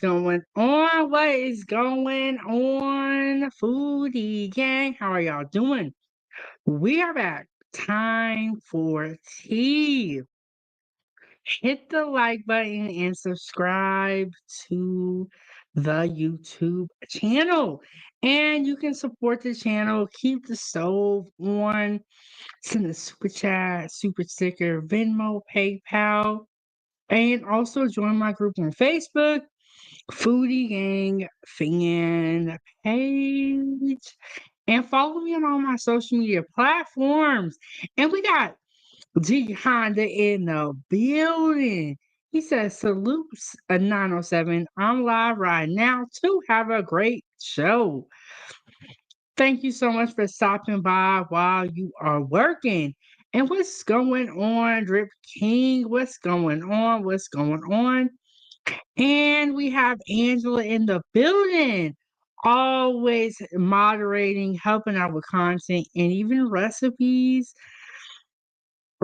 going on? What is going on, Foodie Gang? How are y'all doing? We are back. Time for tea. Hit the like button and subscribe to the YouTube channel. And you can support the channel, keep the stove on, send a super chat, super sticker, Venmo, PayPal, and also join my group on Facebook. Foodiegang fan page and follow me on all my social media platforms. And we got G Honda in the building. He says, salutes a 907. I'm live right now to have a great show. Thank you so much for stopping by while you are working. And what's going on, Drip King? What's going on? What's going on? And we have Angela in the building, always moderating, helping out with content and even recipes.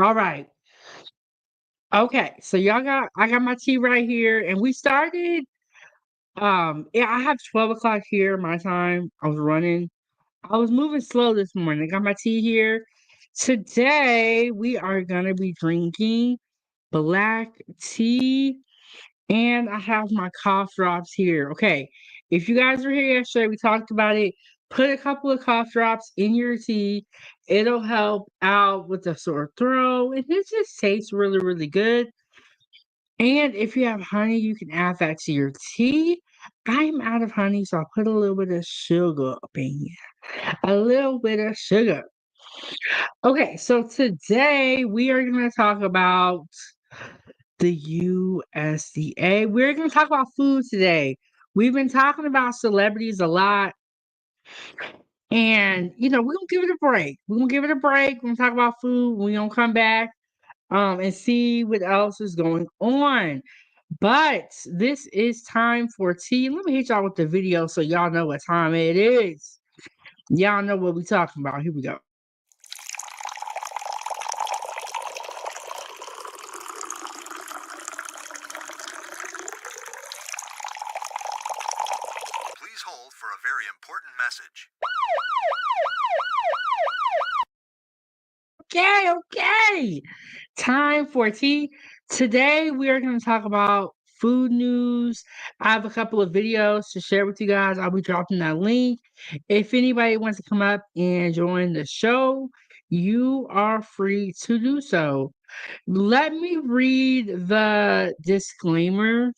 All right. Okay. So I got my tea right here. And we started, yeah, I have 12 o'clock here, my time. I was moving slow this morning. I got my tea here. Today, we are going to be drinking black tea. And I have my cough drops here. Okay. If you guys were here yesterday, we talked about it. Put a couple of cough drops in your tea. It'll help out with the sore throat. And it just tastes really, really good. And if you have honey, you can add that to your tea. I'm out of honey, so I'll put a little bit of sugar up in here. A little bit of sugar. Okay, so today we are going to talk about the USDA. We're going to talk about food today. We've been talking about celebrities a lot, and we're gonna give it a break. We're gonna give it a break. We're gonna talk about food. We're gonna come back and see what else is going on. But this is time for tea. Let me hit y'all with the video so y'all know what time it is. Y'all know what we're talking about. Here we go. Please hold for a very important message. Okay. Time for tea. Today we are going to talk about food news. I have a couple of videos to share with you guys. I'll be dropping that link. If anybody wants to come up and join the show, you are free to do so. Let me read the disclaimer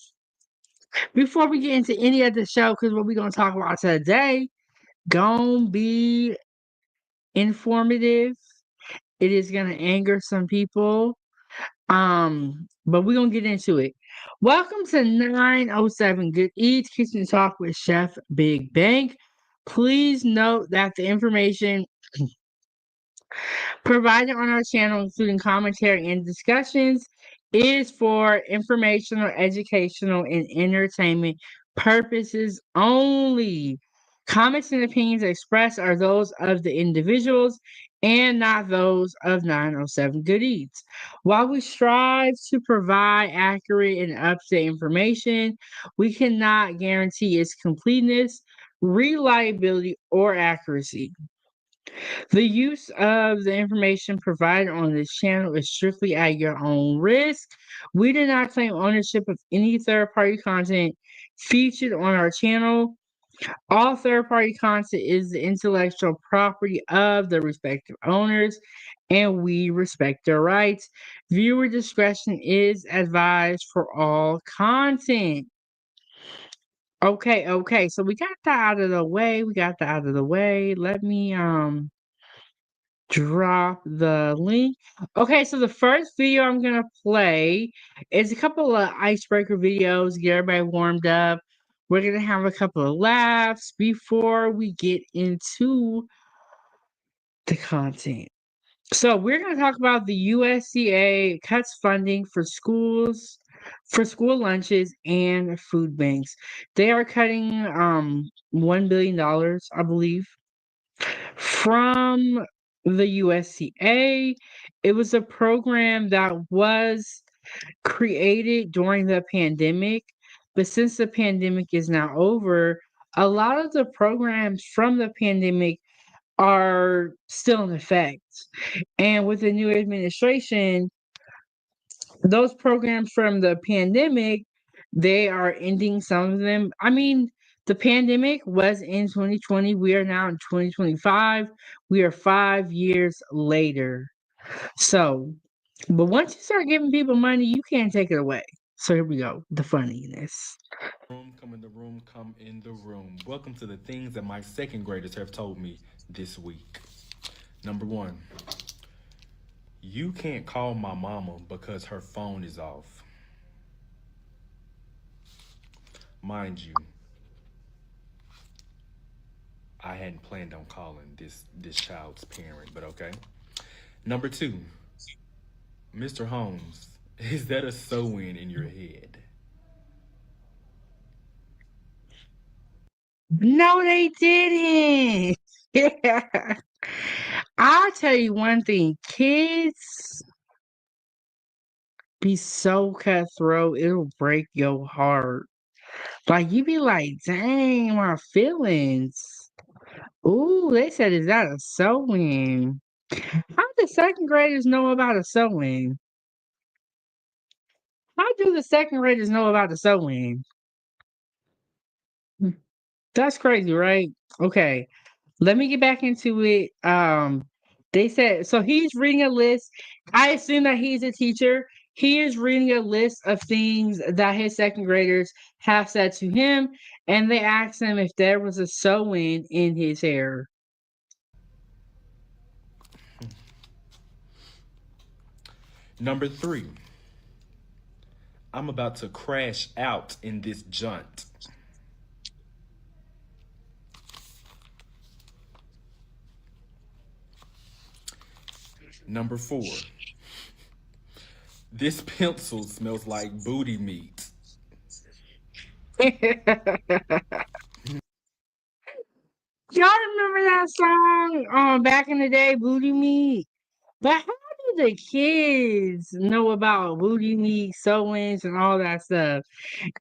before we get into any of the show, because what we're going to talk about today gonna be informative. It is gonna anger some people. But we're gonna get into it. Welcome to 907 Good Eats Kitchen Talk with Chef Big Bang. Please note that the information provided on our channel, including commentary and discussions, is for informational, educational, and entertainment purposes only. Comments and opinions expressed are those of the individuals and not those of 907 Good Eats. While we strive to provide accurate and up-to-date information, we cannot guarantee its completeness, reliability, or accuracy. The use of the information provided on this channel is strictly at your own risk. We do not claim ownership of any third-party content featured on our channel. All third-party content is the intellectual property of the respective owners, and we respect their rights. Viewer discretion is advised for all content. Okay, so we got that out of the way. Let me drop the link. Okay, so the first video I'm gonna play is a couple of icebreaker videos, get everybody warmed up. We're gonna have a couple of laughs before we get into the content. So we're gonna talk about the USDA cuts funding for schools, for school lunches and food banks. They are cutting $1 billion, I believe, from the USDA. It was a program that was created during the pandemic But since the pandemic is now over, a lot of the programs from the pandemic are still in effect. And with the new administration, those programs from the pandemic, they are ending some of them. I mean, the pandemic was in 2020. We are now in 2025. We are 5 years later. So, but once you start giving people money, you can't take it away. So here we go, the funniness. Room, come in the room, come in the room. Welcome to the things that my second graders have told me this week. Number one, you can't call my mama because her phone is off. Mind you, I hadn't planned on calling this child's parent, but okay. Number two, Mr. Holmes, is that a sew-in your head? No, they didn't. Yeah. I'll tell you one thing, kids be so cutthroat, it'll break your heart. Like you be like, dang, my feelings. Ooh, they said, is that a sewing? How do second graders know about a sewing? How do the second graders know about a sewing? That's crazy, right? Okay. Let me get back into it. They said so he's reading a list. I assume that he's a teacher. He is reading a list of things that his second graders have said to him, and they asked him if there was a sew-in in his hair. Number three, I'm about to crash out in this junt. Number four, this pencil smells like booty meat. Y'all remember that song back in the day, Booty Meat? But how do the kids know about booty meat, sew-ins, and all that stuff?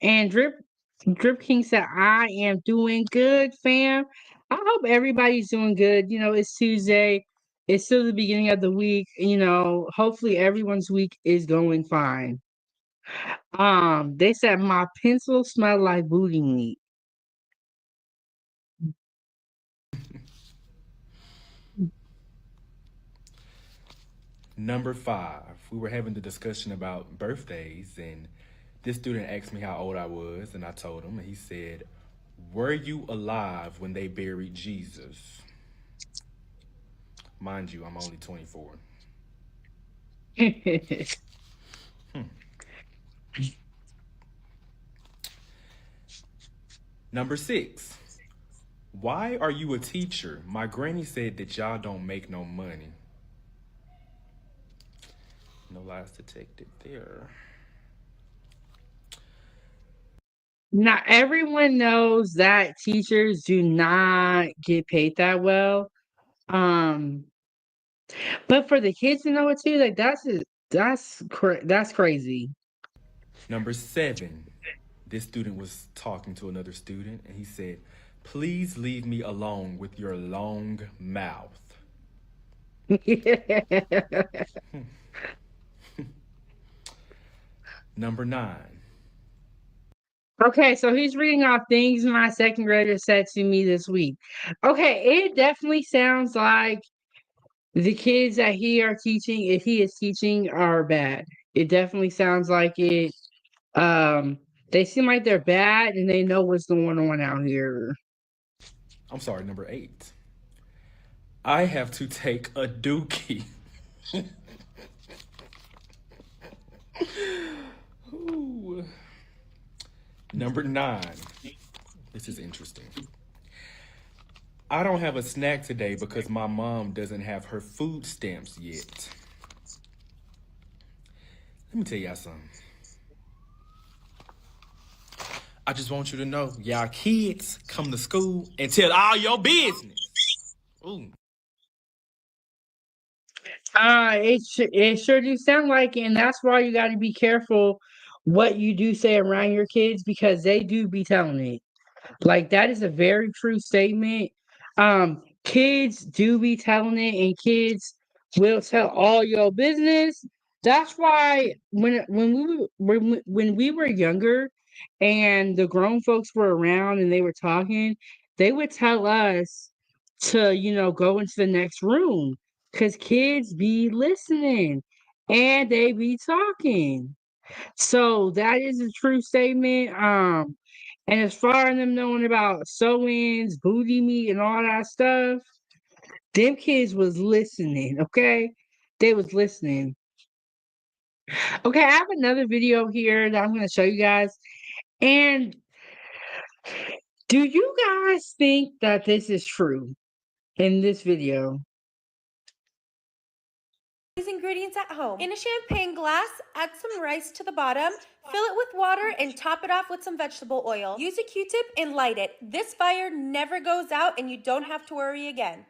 And Drip King said, I am doing good, fam. I hope everybody's doing good. You know, it's Tuesday. It's still the beginning of the week. You know, hopefully everyone's week is going fine. They said my pencil smelled like booty meat. Number five, we were having the discussion about birthdays, and this student asked me how old I was, and I told him, and he said, were you alive when they buried Jesus? Mind you, I'm only 24. Number six, why are you a teacher? My granny said that y'all don't make no money. No lies detected there. Not everyone knows that teachers do not get paid that well. Um, but for the kids to know it too, like that's crazy. Number seven, this student was talking to another student, and he said, please leave me alone with your long mouth. Number nine, Okay, so he's reading off things my second grader said to me this week. Okay, it definitely sounds like the kids that he are teaching, if he is teaching, are bad. It definitely sounds like it. Um, they seem like they're bad and they know what's going on out here. I'm sorry, number eight, I have to take a dookie. Ooh. Number nine, this is interesting. I don't have a snack today because my mom doesn't have her food stamps yet. Let me tell y'all something. I just want you to know, y'all kids come to school and tell all your business. Ooh. It sure do sound like it, and that's why you got to be careful what you do say around your kids because they do be telling it. Like that is a very true statement. Kids do be telling it, and kids will tell all your business. That's why when we were younger, and the grown folks were around and they were talking, they would tell us to go into the next room because kids be listening and they be talking. So that is a true statement. And as far as them knowing about sew-ins, booty meat, and all that stuff, them kids was listening, okay? They was listening. Okay, I have another video here that I'm going to show you guys. And do you guys think that this is true in this video? These ingredients at home. In a champagne glass, add some rice to the bottom, fill it with water, and top it off with some vegetable oil. Use a Q-tip and light it. This fire never goes out and you don't have to worry again.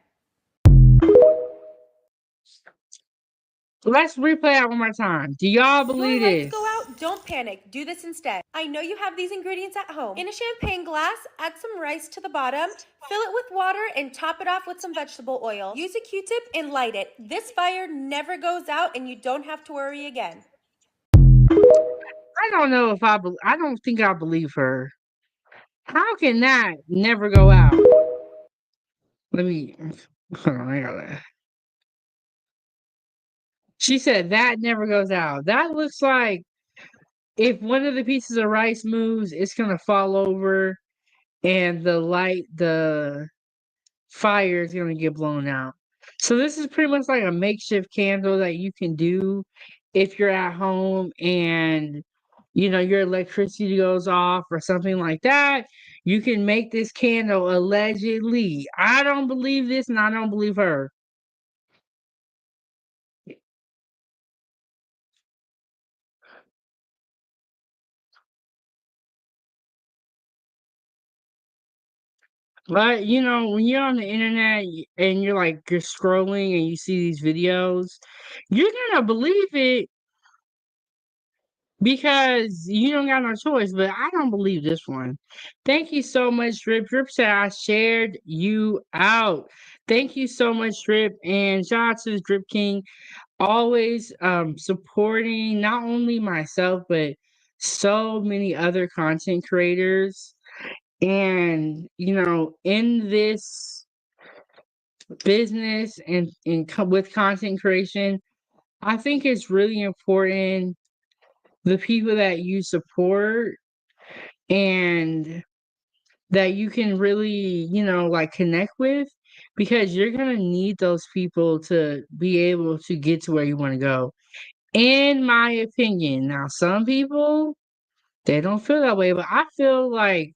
Let's replay that one more time. Do y'all believe Your lights this? go out? Don't panic. Do this instead. I know you have these ingredients at home. In a champagne glass, add some rice to the bottom, fill it with water, and top it off with some vegetable oil. Use a Q-tip and light it. This fire never goes out and you don't have to worry again. I don't know if I don't think I believe her. How can that never go out? Let me hold on, I gotta. She said that never goes out. That looks like if one of the pieces of rice moves, it's gonna fall over and the fire is gonna get blown out. So this is pretty much like a makeshift candle that you can do if you're at home and your electricity goes off or something like that. You can make this candle allegedly. I don't believe this and I don't believe her. But when you're on the internet and you're scrolling and you see these videos, you're gonna believe it because you don't got no choice. But I don't believe this one. Thank you so much, Drip. Drip said I shared you out. Thank you so much, Drip, and shout out to the Drip King, always supporting not only myself but so many other content creators. And in this business and with content creation, I think it's really important the people that you support and that you can really, connect with because you're going to need those people to be able to get to where you want to go. In my opinion. Now, some people, they don't feel that way, but I feel like,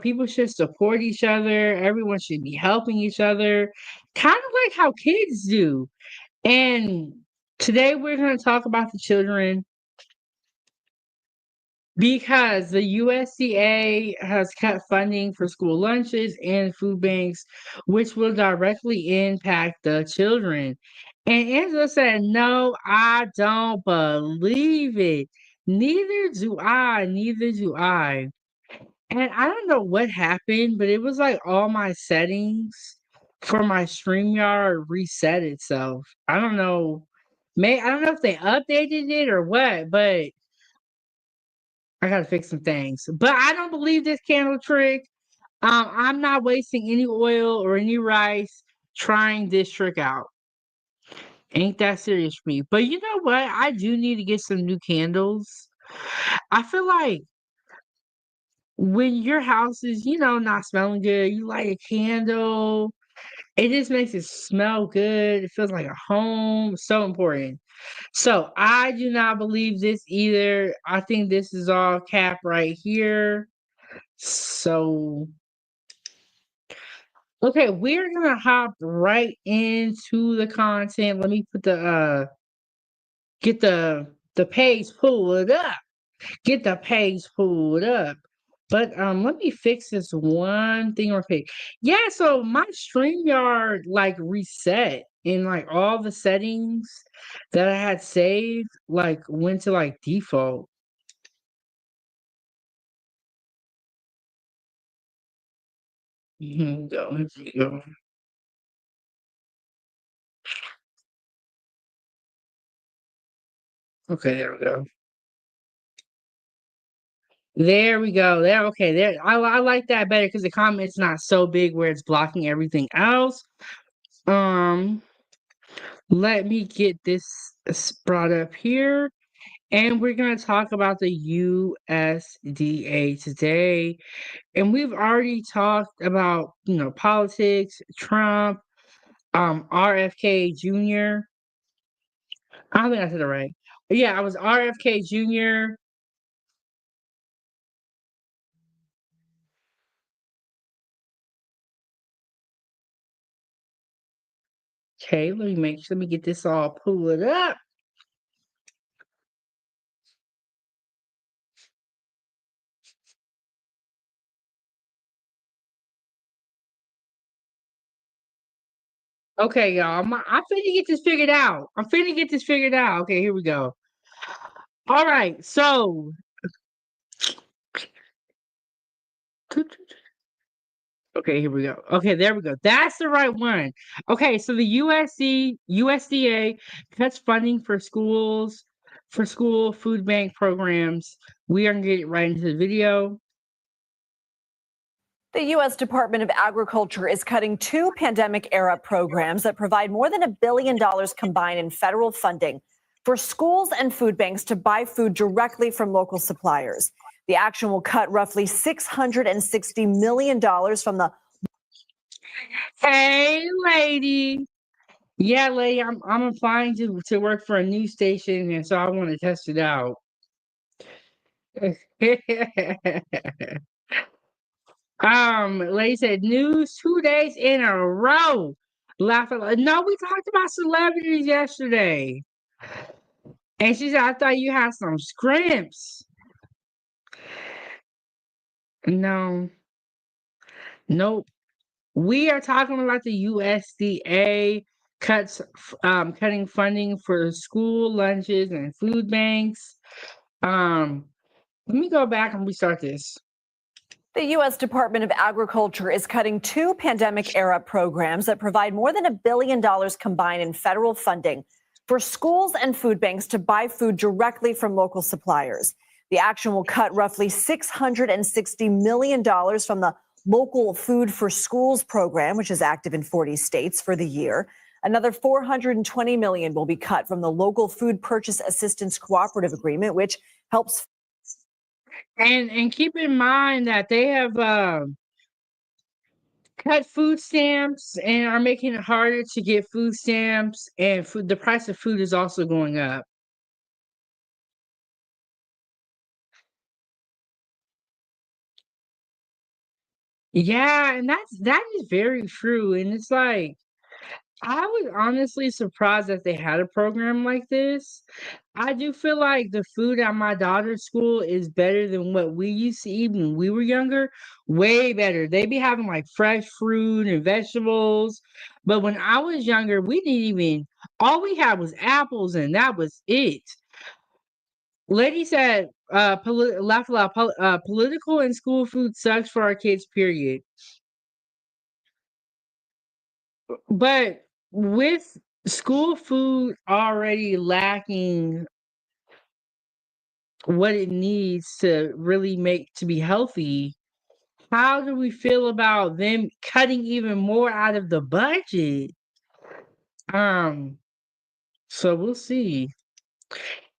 people should support each other. Everyone should be helping each other, kind of like how kids do. And today we're going to talk about the children because the USDA has cut funding for school lunches and food banks, which will directly impact the children. And Angela said, no, I don't believe it. Neither do I. Neither do I. And I don't know what happened, but it was like all my settings for my StreamYard reset itself. I don't know. I don't know if they updated it or what, but I gotta fix some things. But I don't believe this candle trick. I'm not wasting any oil or any rice trying this trick out. Ain't that serious for me. But you know what? I do need to get some new candles. I feel like when your house is, not smelling good, you light a candle. It just makes it smell good. It feels like a home. So important. So I do not believe this either. I think this is all cap right here. So okay, we're gonna hop right into the content. Let me put get the page pulled up. Get the page pulled up. But let me fix this one thing real quick. Yeah, so my StreamYard reset and all the settings that I had saved went to default. Here we go. Here we go. Okay, there we go. There we go. There, okay. There, I like that better because the comment's not so big where it's blocking everything else. Um, let me get this brought up here, and we're gonna talk about the USDA today. And we've already talked about politics, Trump, RFK Jr. I don't think I said it right. Yeah, I was RFK Jr. Okay, let me get this all pulled up. Okay, y'all. I'm finna get this figured out. I'm finna get this figured out. Okay, here we go. All right, so okay, here we go. Okay, there we go. That's the right one. Okay, so the USDA cuts funding for schools, for school food bank programs. We are gonna get right into the video. The U.S. Department of Agriculture is cutting two pandemic-era programs that provide more than $1 billion combined in federal funding for schools and food banks to buy food directly from local suppliers. The action will cut roughly $660 million from the... Hey, lady. Yeah, lady, I'm applying to work for a news station, and so I want to test it out. Lady said news 2 days in a row. Laughing like, no, we talked about celebrities yesterday. And she said, I thought you had some scrimps. No, nope. We are talking about the USDA cutting funding for school lunches and food banks. Let me go back and restart this. The U.S. Department of Agriculture is cutting two pandemic-era programs that provide more than $1 billion combined in federal funding for schools and food banks to buy food directly from local suppliers. The action will cut roughly $660 million from the Local Food for Schools program, which is active in 40 states for the year. Another $420 million will be cut from the Local Food Purchase Assistance Cooperative Agreement, which helps. And keep in mind that they have cut food stamps and are making it harder to get food stamps, and the price of food is also going up. Yeah, and that is very true. And it's like I was honestly surprised that they had a program like this. I do feel like the food at my daughter's school is better than what we used to eat when we were younger. Way better. They be having like fresh fruit and vegetables. But when I was younger, we didn't even, all we had was apples and that was it. Lady said, laugh aloud, political and school food sucks for our kids, period. But with school food already lacking what it needs to really make to be healthy, how do we feel about them cutting even more out of the budget? Um, so we'll see.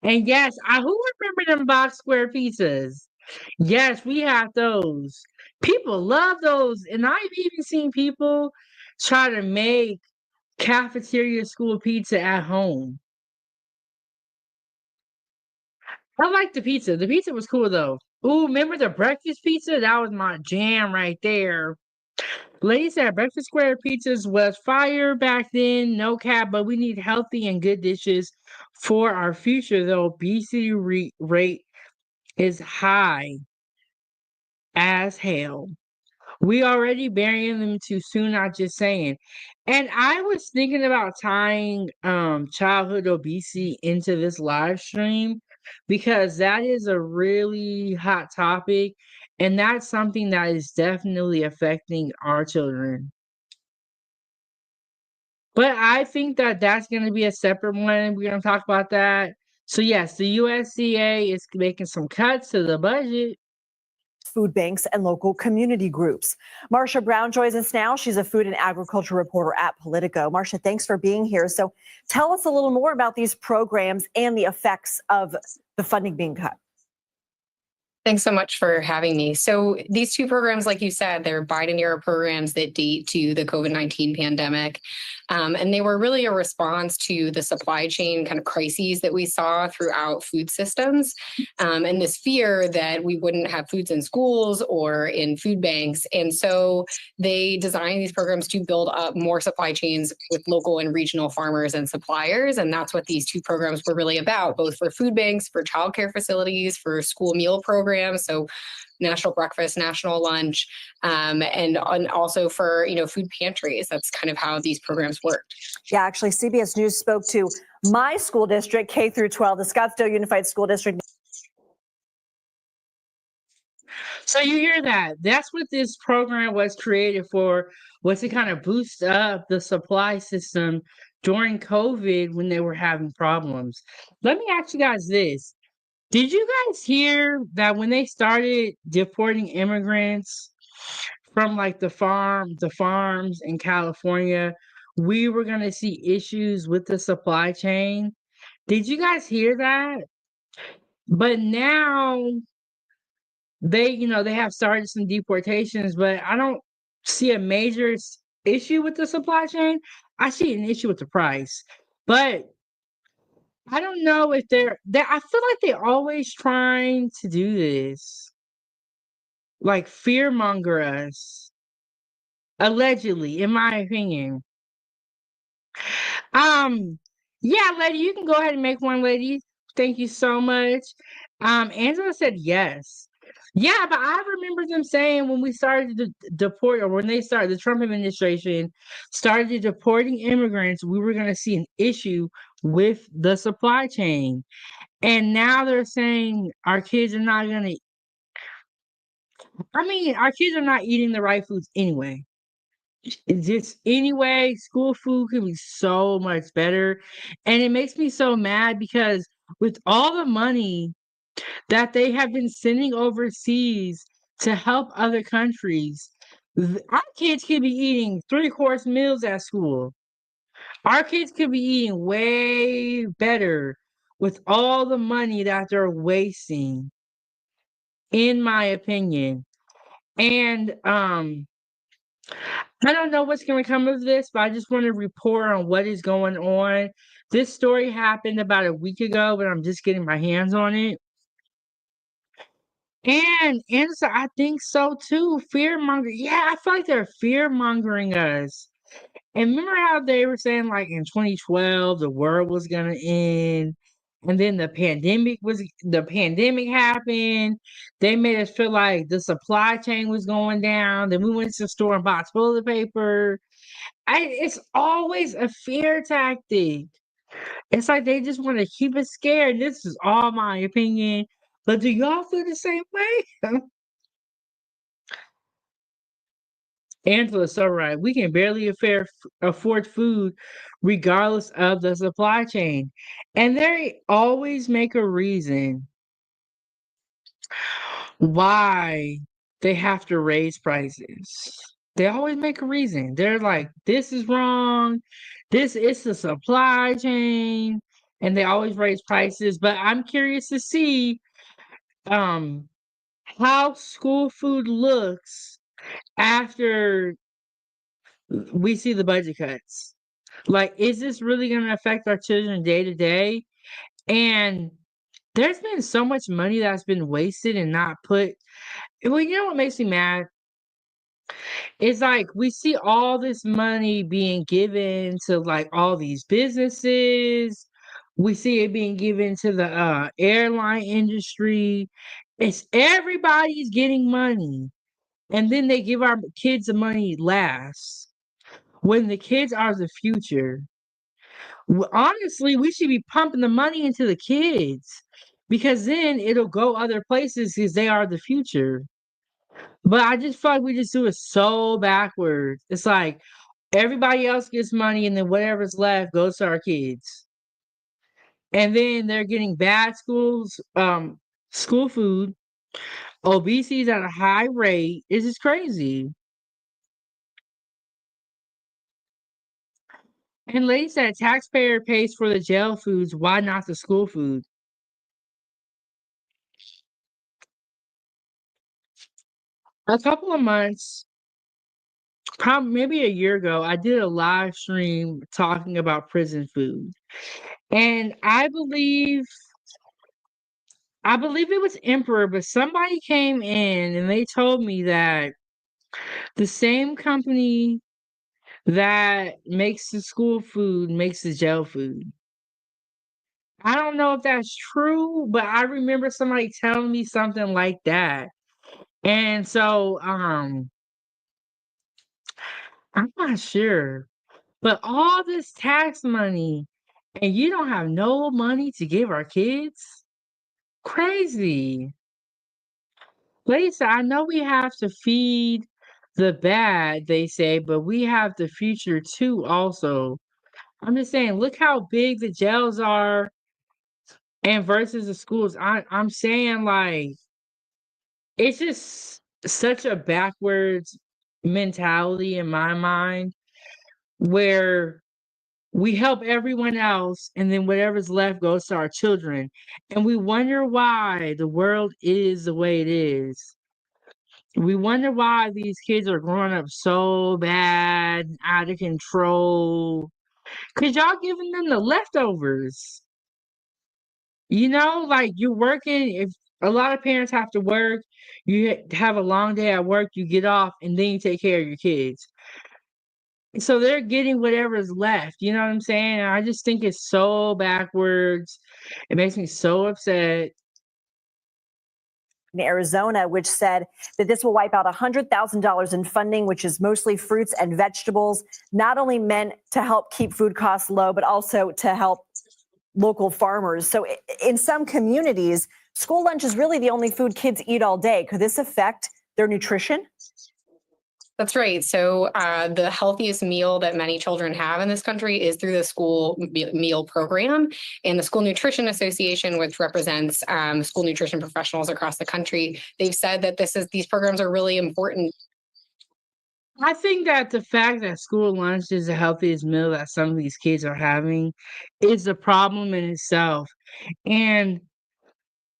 And yes, who remember them box square pizzas? Yes, we have those. People love those, and I've even seen people try to make cafeteria school pizza at home. I like the pizza. The pizza was cool though. Ooh, remember the breakfast pizza? That was my jam right there. Lady said breakfast square pizzas was fire back then, no cap, but we need healthy and good dishes for our future though. Obesity rate is high as hell. We already burying them too soon, not just saying. And I was thinking about tying childhood obesity into this live stream because that is a really hot topic. And that's something that is definitely affecting our children. But I think that that's going to be a separate one. We're going to talk about that. So, yes, the USDA is making some cuts to the budget. Food banks and local community groups. Marcia Brown joins us now. She's a food and agriculture reporter at Politico. Marcia, thanks for being here. So tell us a little more about these programs and the effects of the funding being cut. Thanks so much for having me. So these two programs, like you said, they're Biden-era programs that date to the COVID-19 pandemic. And they were really a response to the supply chain kind of crises that we saw throughout food systems, and this fear that we wouldn't have foods in schools or in food banks. And so they designed these programs to build up more supply chains with local and regional farmers and suppliers. And that's what these two programs were really about, both for food banks, for childcare facilities, for school meal programs. So National Breakfast, National Lunch, and also for, food pantries. That's kind of how these programs worked. Yeah, actually, CBS News spoke to my school district, K through 12, the Scottsdale Unified School District. So you hear that. That's what this program was created for, was to kind of boost up the supply system during COVID when they were having problems. Let me ask you guys this. Did you guys hear that when they started deporting immigrants from like the farms in California, we were going to see issues with the supply chain? Did you guys hear that? But now they have started some deportations, but I don't see a major issue with the supply chain. I see an issue with the price. But I don't know if I feel like they're always trying to do this. Like fearmonger us. Allegedly, in my opinion. Yeah, lady, you can go ahead and make one, lady. Thank you so much. Angela said yes. Yeah, but I remember them saying when we started to deport, or when the Trump administration started deporting immigrants, we were going to see an issue with the supply chain. And now they're saying our kids are not going to, our kids are not eating the right foods anyway. Just anyway, school food could be so much better. And it makes me so mad because with all the money that they have been sending overseas to help other countries, our kids could be eating 3-course meals at school. Our kids could be eating way better with all the money that they're wasting, in my opinion. And I don't know what's going to come of this, but I just want to report on what is going on. This story happened about a week ago, but I'm just getting my hands on it. And so I think so too. Fear-monger. Yeah, I feel like they're fear-mongering us. And remember how they were saying, like, in 2012, the world was going to end. And then the pandemic happened. They made us feel like the supply chain was going down. Then we went to the store and bought toilet paper. It's always a fear tactic. It's like they just want to keep us scared. This is all my opinion. But do y'all feel the same way? Angela's so right. We can barely afford food regardless of the supply chain. And they always make a reason why they have to raise prices. They always make a reason. They're like, this is wrong. This is the supply chain. And they always raise prices. But I'm curious to see how school food looks after we see the budget cuts. Like, is this really going to affect our children day to day? And there's been so much money that's been wasted and not put. Well, you know what makes me mad? It's like we see all this money being given to like all these businesses. We see it being given to the airline industry. It's everybody's getting money. And then they give our kids the money last. When the kids are the future. Honestly, we should be pumping the money into the kids because then it'll go other places because they are the future. But I just feel like we just do it so backwards. It's like everybody else gets money and then whatever's left goes to our kids. And then they're getting bad school food. Obesity is at a high rate. It's just crazy. And lady said taxpayer pays for the jail foods. Why not the school food? A couple of months, probably maybe a year ago, I did a live stream talking about prison food. And I believe it was Emperor, but somebody came in and they told me that the same company that makes the school food makes the jail food. I don't know if that's true, but I remember somebody telling me something like that. And so I'm not sure. But all this tax money and you don't have no money to give our kids? Crazy. Lisa, I know we have to feed the bad, they say, but we have the future too also. I'm just saying, look how big the jails are and versus the schools. I'm saying like it's just such a backwards mentality in my mind where we help everyone else and then whatever's left goes to our children. And we wonder why the world is the way it is. We wonder why these kids are growing up so bad, out of control. Cause y'all giving them the leftovers. Like you're working. If a lot of parents have to work, have a long day at work, you get off, and then you take care of your kids. So they're getting whatever's left. You know what I'm saying? And I just think it's so backwards. It makes me so upset. In Arizona, which said that this will wipe out $100,000 in funding, which is mostly fruits and vegetables, not only meant to help keep food costs low, but also to help local farmers. So in some communities, school lunch is really the only food kids eat all day. Could this affect their nutrition? That's right. So the healthiest meal that many children have in this country is through the school meal program. And the School Nutrition Association, which represents school nutrition professionals across the country, they've said that these programs are really important. I think that the fact that school lunch is the healthiest meal that some of these kids are having is a problem in itself. And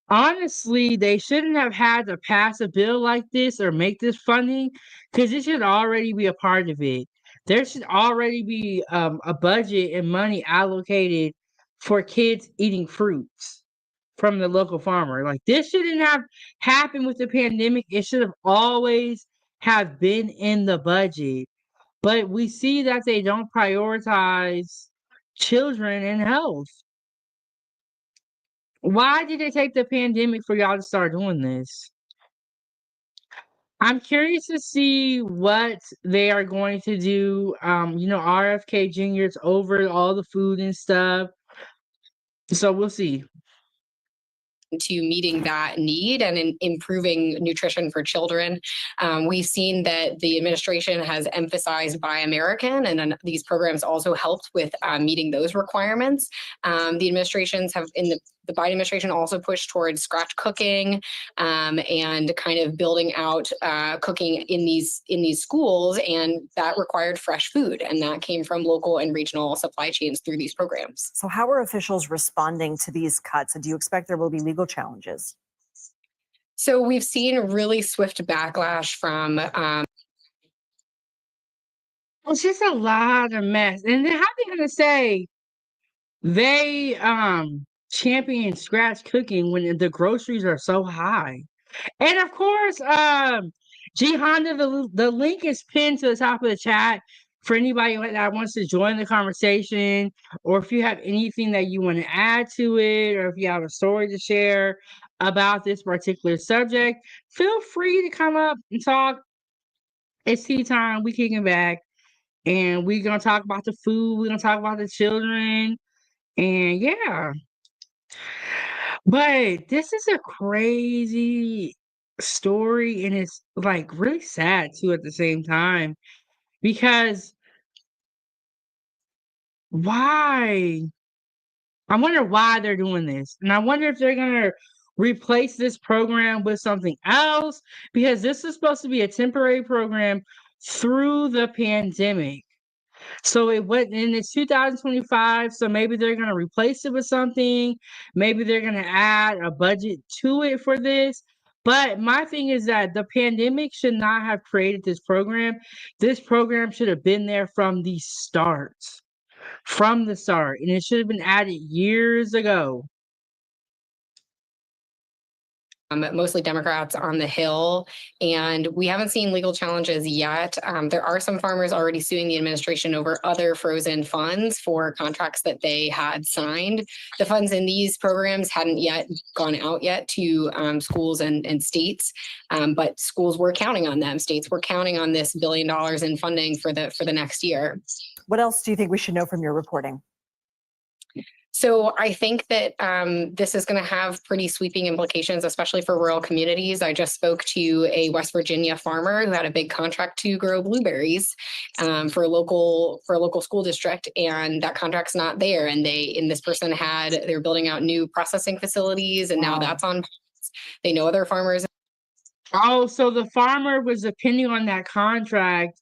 honestly, they shouldn't have had to pass a bill like this or make this funding because it should already be a part of it. There should already be a budget and money allocated for kids eating fruits from the local farmer. Like this shouldn't have happened with the pandemic. It should have always have been in the budget. But we see that they don't prioritize children and health. Why did it take the pandemic for y'all to start doing this? I'm curious to see what they are going to do. RFK Jr.'s over all the food and stuff. So we'll see. To meeting that need and in improving nutrition for children. We've seen that the administration has emphasized Buy American, and then these programs also helped with meeting those requirements. The administrations have, the Biden administration also pushed towards scratch cooking and kind of building out cooking in these schools, and that required fresh food, and that came from local and regional supply chains through these programs. So how are officials responding to these cuts? And do you expect there will be legal challenges? So we've seen really swift backlash from It's just a lot of mess. And then how they gonna say they champion scratch cooking when the groceries are so high? And of course, G Honda, the link is pinned to the top of the chat for anybody that wants to join the conversation, or if you have anything that you want to add to it, or if you have a story to share about this particular subject, feel free to come up and talk. It's tea time. We kicking back, and we're gonna talk about the food. We're gonna talk about the children, and yeah. But this is a crazy story, and it's like really sad too at the same time because why? I wonder why they're doing this. And I wonder if they're going to replace this program with something else because this is supposed to be a temporary program through the pandemic. So it went and it's 2025. So maybe they're going to replace it with something. Maybe they're going to add a budget to it for this. But my thing is that the pandemic should not have created this program. This program should have been there from the start. From the start. And it should have been added years ago. Mostly Democrats on the Hill, and we haven't seen legal challenges yet. There are some farmers already suing the administration over other frozen funds for contracts that they had signed. The funds in these programs hadn't yet gone out yet to schools and states, but schools were counting on them. States were counting on this $1 billion in funding for the next year. What else do you think we should know from your reporting? So I think that this is going to have pretty sweeping implications, especially for rural communities. I just spoke to a West Virginia farmer who had a big contract to grow blueberries for a local school district, and that contract's not there. And this person they're building out new processing facilities, and now that's on. They know other farmers. Oh, so the farmer was depending on that contract.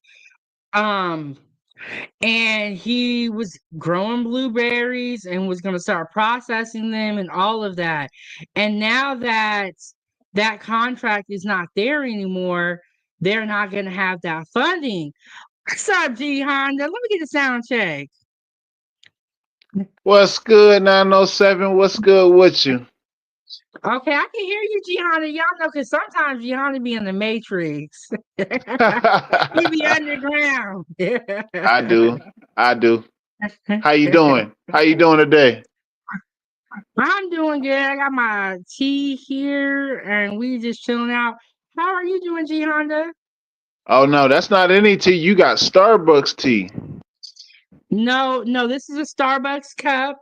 And he was growing blueberries and was going to start processing them and all of that. And now that that contract is not there anymore, they're not going to have that funding. What's up, G Honda? Let me get a sound check. What's good, 907? What's good with you? Okay, I can hear you, G Honda. Y'all know because sometimes G Honda be in the Matrix. He be underground. I do. How you doing? How you doing today? I'm doing good. I got my tea here and we just chilling out. How are you doing, G Honda? Oh no, that's not any tea. You got Starbucks tea. No, this is a Starbucks cup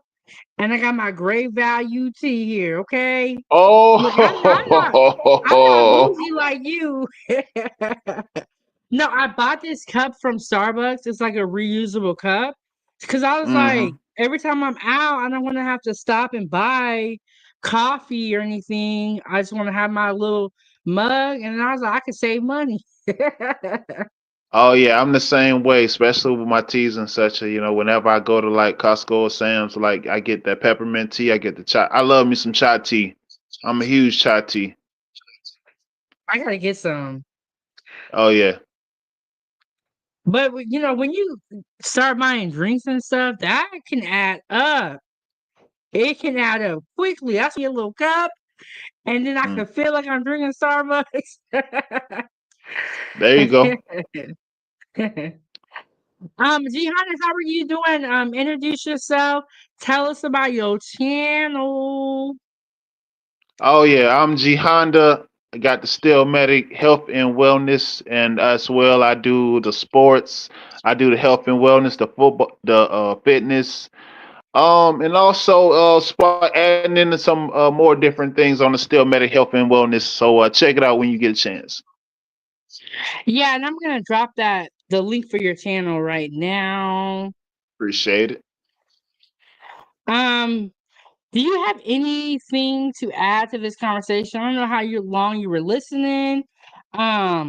and I got my great value tea here, okay? Look, I'm not Oh, bougie like you. No, I bought this cup from Starbucks. It's like a reusable cup. Because I was like, every time I'm out, I don't want to have to stop and buy coffee or anything. I just want to have my little mug. And I was like, I could save money. oh yeah, I'm the same way, especially with my teas and such. You know, whenever I go to like Costco or Sam's, like I get that peppermint tea. I get the chai. I love me some chai tea. I'm a huge chai tea. I got to get some. Oh yeah. But, when you start buying drinks and stuff, that can add up. It can add up quickly. I see a little cup, and then I can feel like I'm drinking Starbucks. There you go. Gihanna, how are you doing? Introduce yourself. Tell us about your channel. Oh yeah, I'm G Honda. I got the Still Medic Health and Wellness, and as well I do the sports. I do the health and wellness, the football, the fitness, and also adding into some more different things on the Still Medic Health and Wellness. So check it out when you get a chance. Yeah, and I'm gonna drop the link for your channel right now. Appreciate it. Do you have anything to add to this conversation? I don't know how long you were listening. But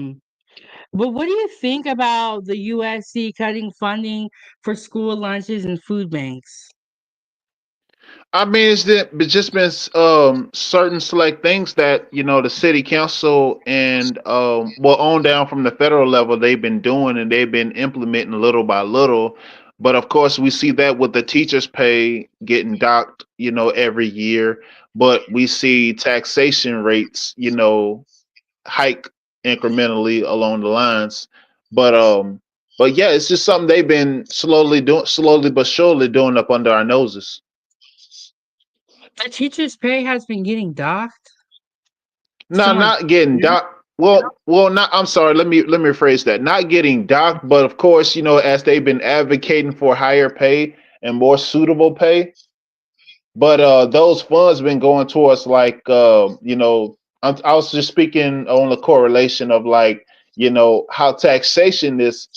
what do you think about the USDA cutting funding for school lunches and food banks? I mean, it's just been certain select things that the city council and on down from the federal level they've been doing and they've been implementing little by little. But of course, we see that with the teachers' pay getting docked, every year. But we see taxation rates, hike incrementally along the lines. But yeah, it's just something they've been slowly but surely doing up under our noses. The teachers' pay has been getting docked. No, not getting docked. Well, not. I'm sorry. Let me rephrase that. Not getting docked, but of course, as they've been advocating for higher pay and more suitable pay. But those funds been going towards like I was just speaking on the correlation of like, how taxation is,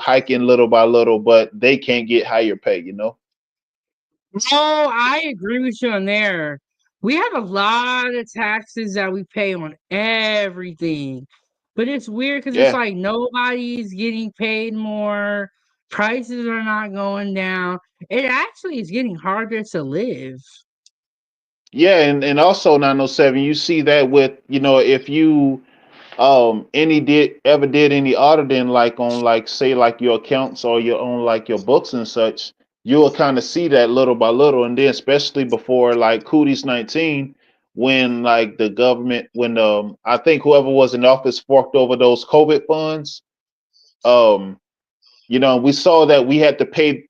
hiking little by little, but they can't get higher pay, Oh, I agree with you on there. We have a lot of taxes that we pay on everything. But it's weird because it's Yeah. like nobody's getting paid more. Prices are not going down. It actually is getting harder to live. Yeah, and also 907, you see that with, if you any did any auditing like on like say like your accounts or your own like your books and such, you'll kind of see that little by little. And then especially before like Cooties 19, when like the government, when I think whoever was in office forked over those COVID funds, um, we saw that we had to pay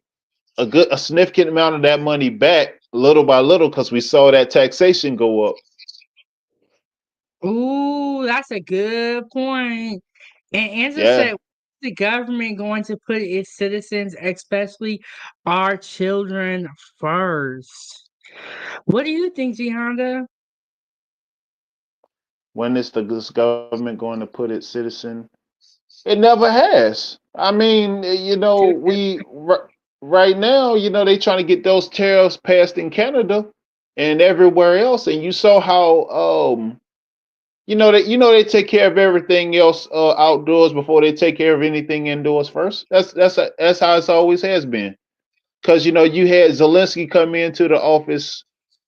a significant amount of that money back little by little because we saw that taxation go up. Ooh, that's a good point. And Angela Yeah. said, the government going to put its citizens, especially our children, first? What do you think, G Honda? When is this government going to put its citizen? It never has. I mean, right now, they trying to get those tariffs passed in Canada and everywhere else, and you saw how they take care of everything else outdoors before they take care of anything indoors first. That's how it's always has been. Because you had Zelensky come into the office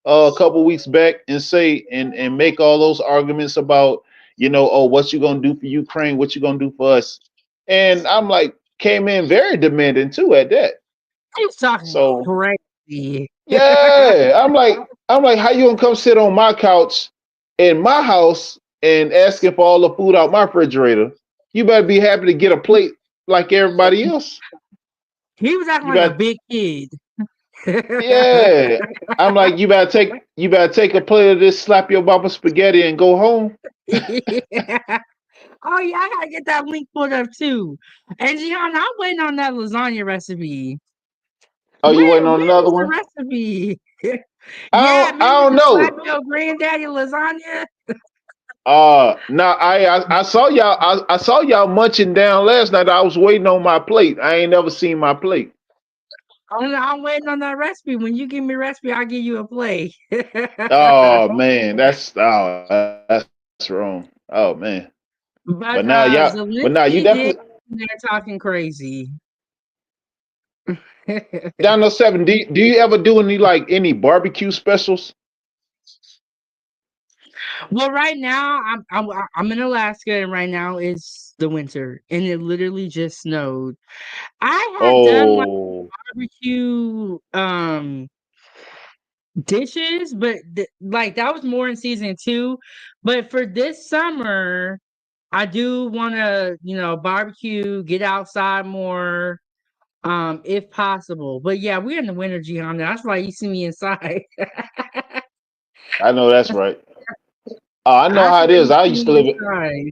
a couple weeks back and say and make all those arguments about oh, what you gonna do for Ukraine, what you gonna do for us, and I'm like, came in very demanding too at that. He's talking So crazy. yeah, I'm like, how you gonna come sit on my couch in my house and asking for all the food out my refrigerator? You better be happy to get a plate like everybody else. He was acting You like a better big kid. Yeah. I'm like, you better take a plate of this, slap your baba spaghetti and go home. Yeah. Oh yeah, I gotta get that link pulled up too. And Gianna, I'm waiting on that lasagna recipe. Oh, you waiting on Where another is the one? recipe? I Yeah, don't, I remember don't the slap know. your granddaddy lasagna? No, I saw y'all I saw y'all munching down last night. I was waiting on my plate. I ain't never seen my plate. I'm waiting on that recipe. When you give me a recipe, I'll give you a plate. Oh man, that's wrong. Oh man. But But now you Zelensky definitely did, they're talking crazy. down to 7. Do you ever do any barbecue specials? Well, right now I'm in Alaska, and right now it's the winter, and it literally just snowed. I have done like Oh, barbecue dishes, but like that was more in season 2. But for this summer, I do want to, barbecue, get outside more, if possible. But yeah, we're in the winter, Gianna. That's why you see me inside. I know that's right. I know That's how it why is. you I see used to me live in. inside.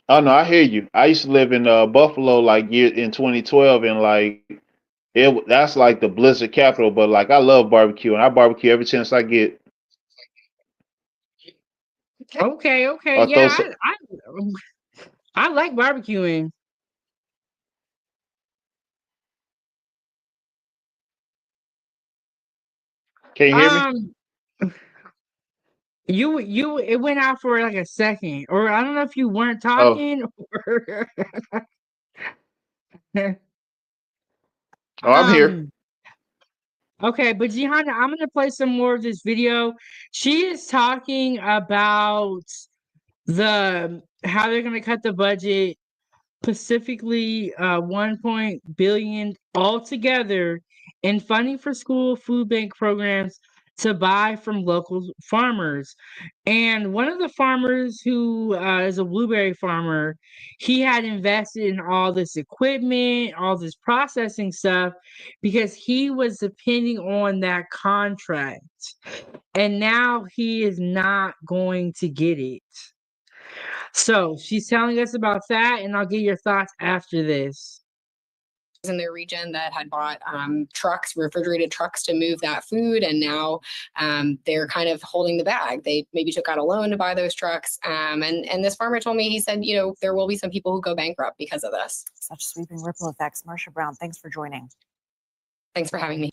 Oh no, I hear you. I used to live in Buffalo like year in 2012, and like that's like the blizzard capital. But like I love barbecue, and I barbecue every chance I get. Okay, okay, Or throw yeah, some, I like barbecuing. can you hear me? Um, you it went out for like a second, or I don't know if you weren't Oh, talking or oh, I'm here. um. Okay, but Jihanna, I'm gonna play some more of this video. She is talking about the how they're gonna cut the budget, specifically 1 billion altogether in funding for school food bank programs to buy from local farmers. And one of the farmers who is a blueberry farmer, he had invested in all this equipment, all this processing stuff, because he was depending on that contract. And now he is not going to get it. So she's telling us about that, and I'll get your thoughts after this. in their region that had bought trucks, refrigerated trucks to move that food. And now they're kind of holding the bag. They maybe took out a loan to buy those trucks. And this farmer told me, he said, there will be some people who go bankrupt because of this. Such sweeping ripple effects. Marcia Brown, thanks for joining. Thanks for having me.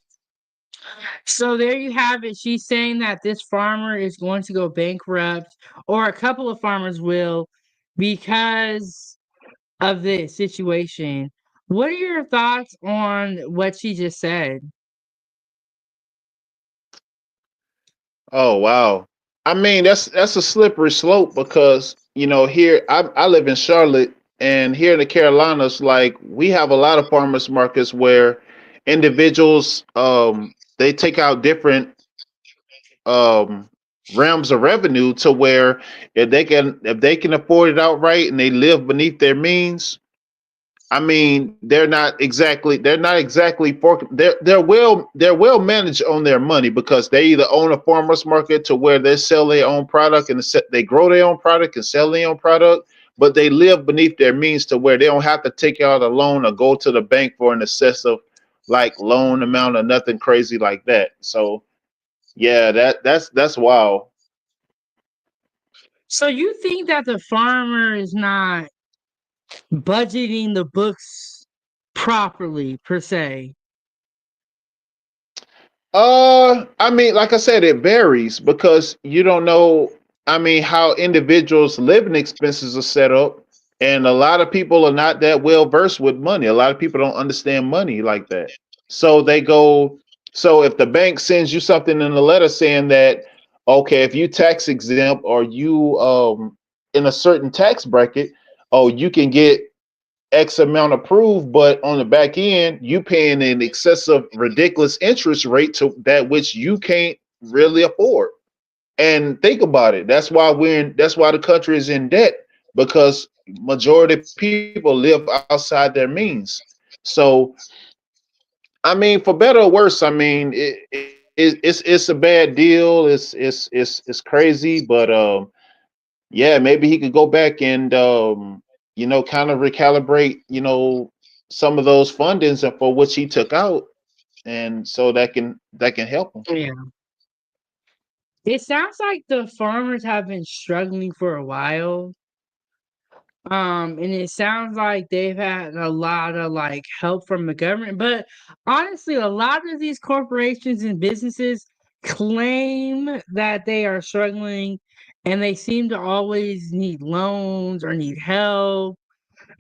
So there you have it. She's saying that this farmer is going to go bankrupt, or a couple of farmers will, because of this situation. What are your thoughts on what she just said? Oh wow. I mean, that's a slippery slope because here I live in Charlotte, and here in the Carolinas, like we have a lot of farmers markets where individuals they take out different um realms of revenue to where if they can afford it outright and they live beneath their means. I mean, they're not exactly for they're well managed on their money because they either own a farmers market to where they sell their own product and they grow their own product and sell their own product, but they live beneath their means to where they don't have to take out a loan or go to the bank for an excessive like loan amount or nothing crazy like that. So yeah, that's wild. So you think that the farmer is not budgeting the books properly, per se? I mean, like I said, it varies because you don't know. I mean, how individuals' living expenses are set up, and a lot of people are not that well versed with money. A lot of people don't understand money like that. So they go. So if the bank sends you something in a letter saying that, okay, if you tax exempt or you in a certain tax bracket, oh, you can get X amount approved, but on the back end, you paying an excessive, ridiculous interest rate to that which you can't really afford. And think about it. That's why the country is in debt because majority of people live outside their means. So I mean, for better or worse, I mean it's a bad deal. It's crazy, but yeah, maybe he could go back and kind of recalibrate, some of those fundings and for which he took out, and so that can help him. Yeah. It sounds like the farmers have been struggling for a while. And it sounds like they've had a lot of like help from the government. But honestly, a lot of these corporations and businesses claim that they are struggling and they seem to always need loans or need help.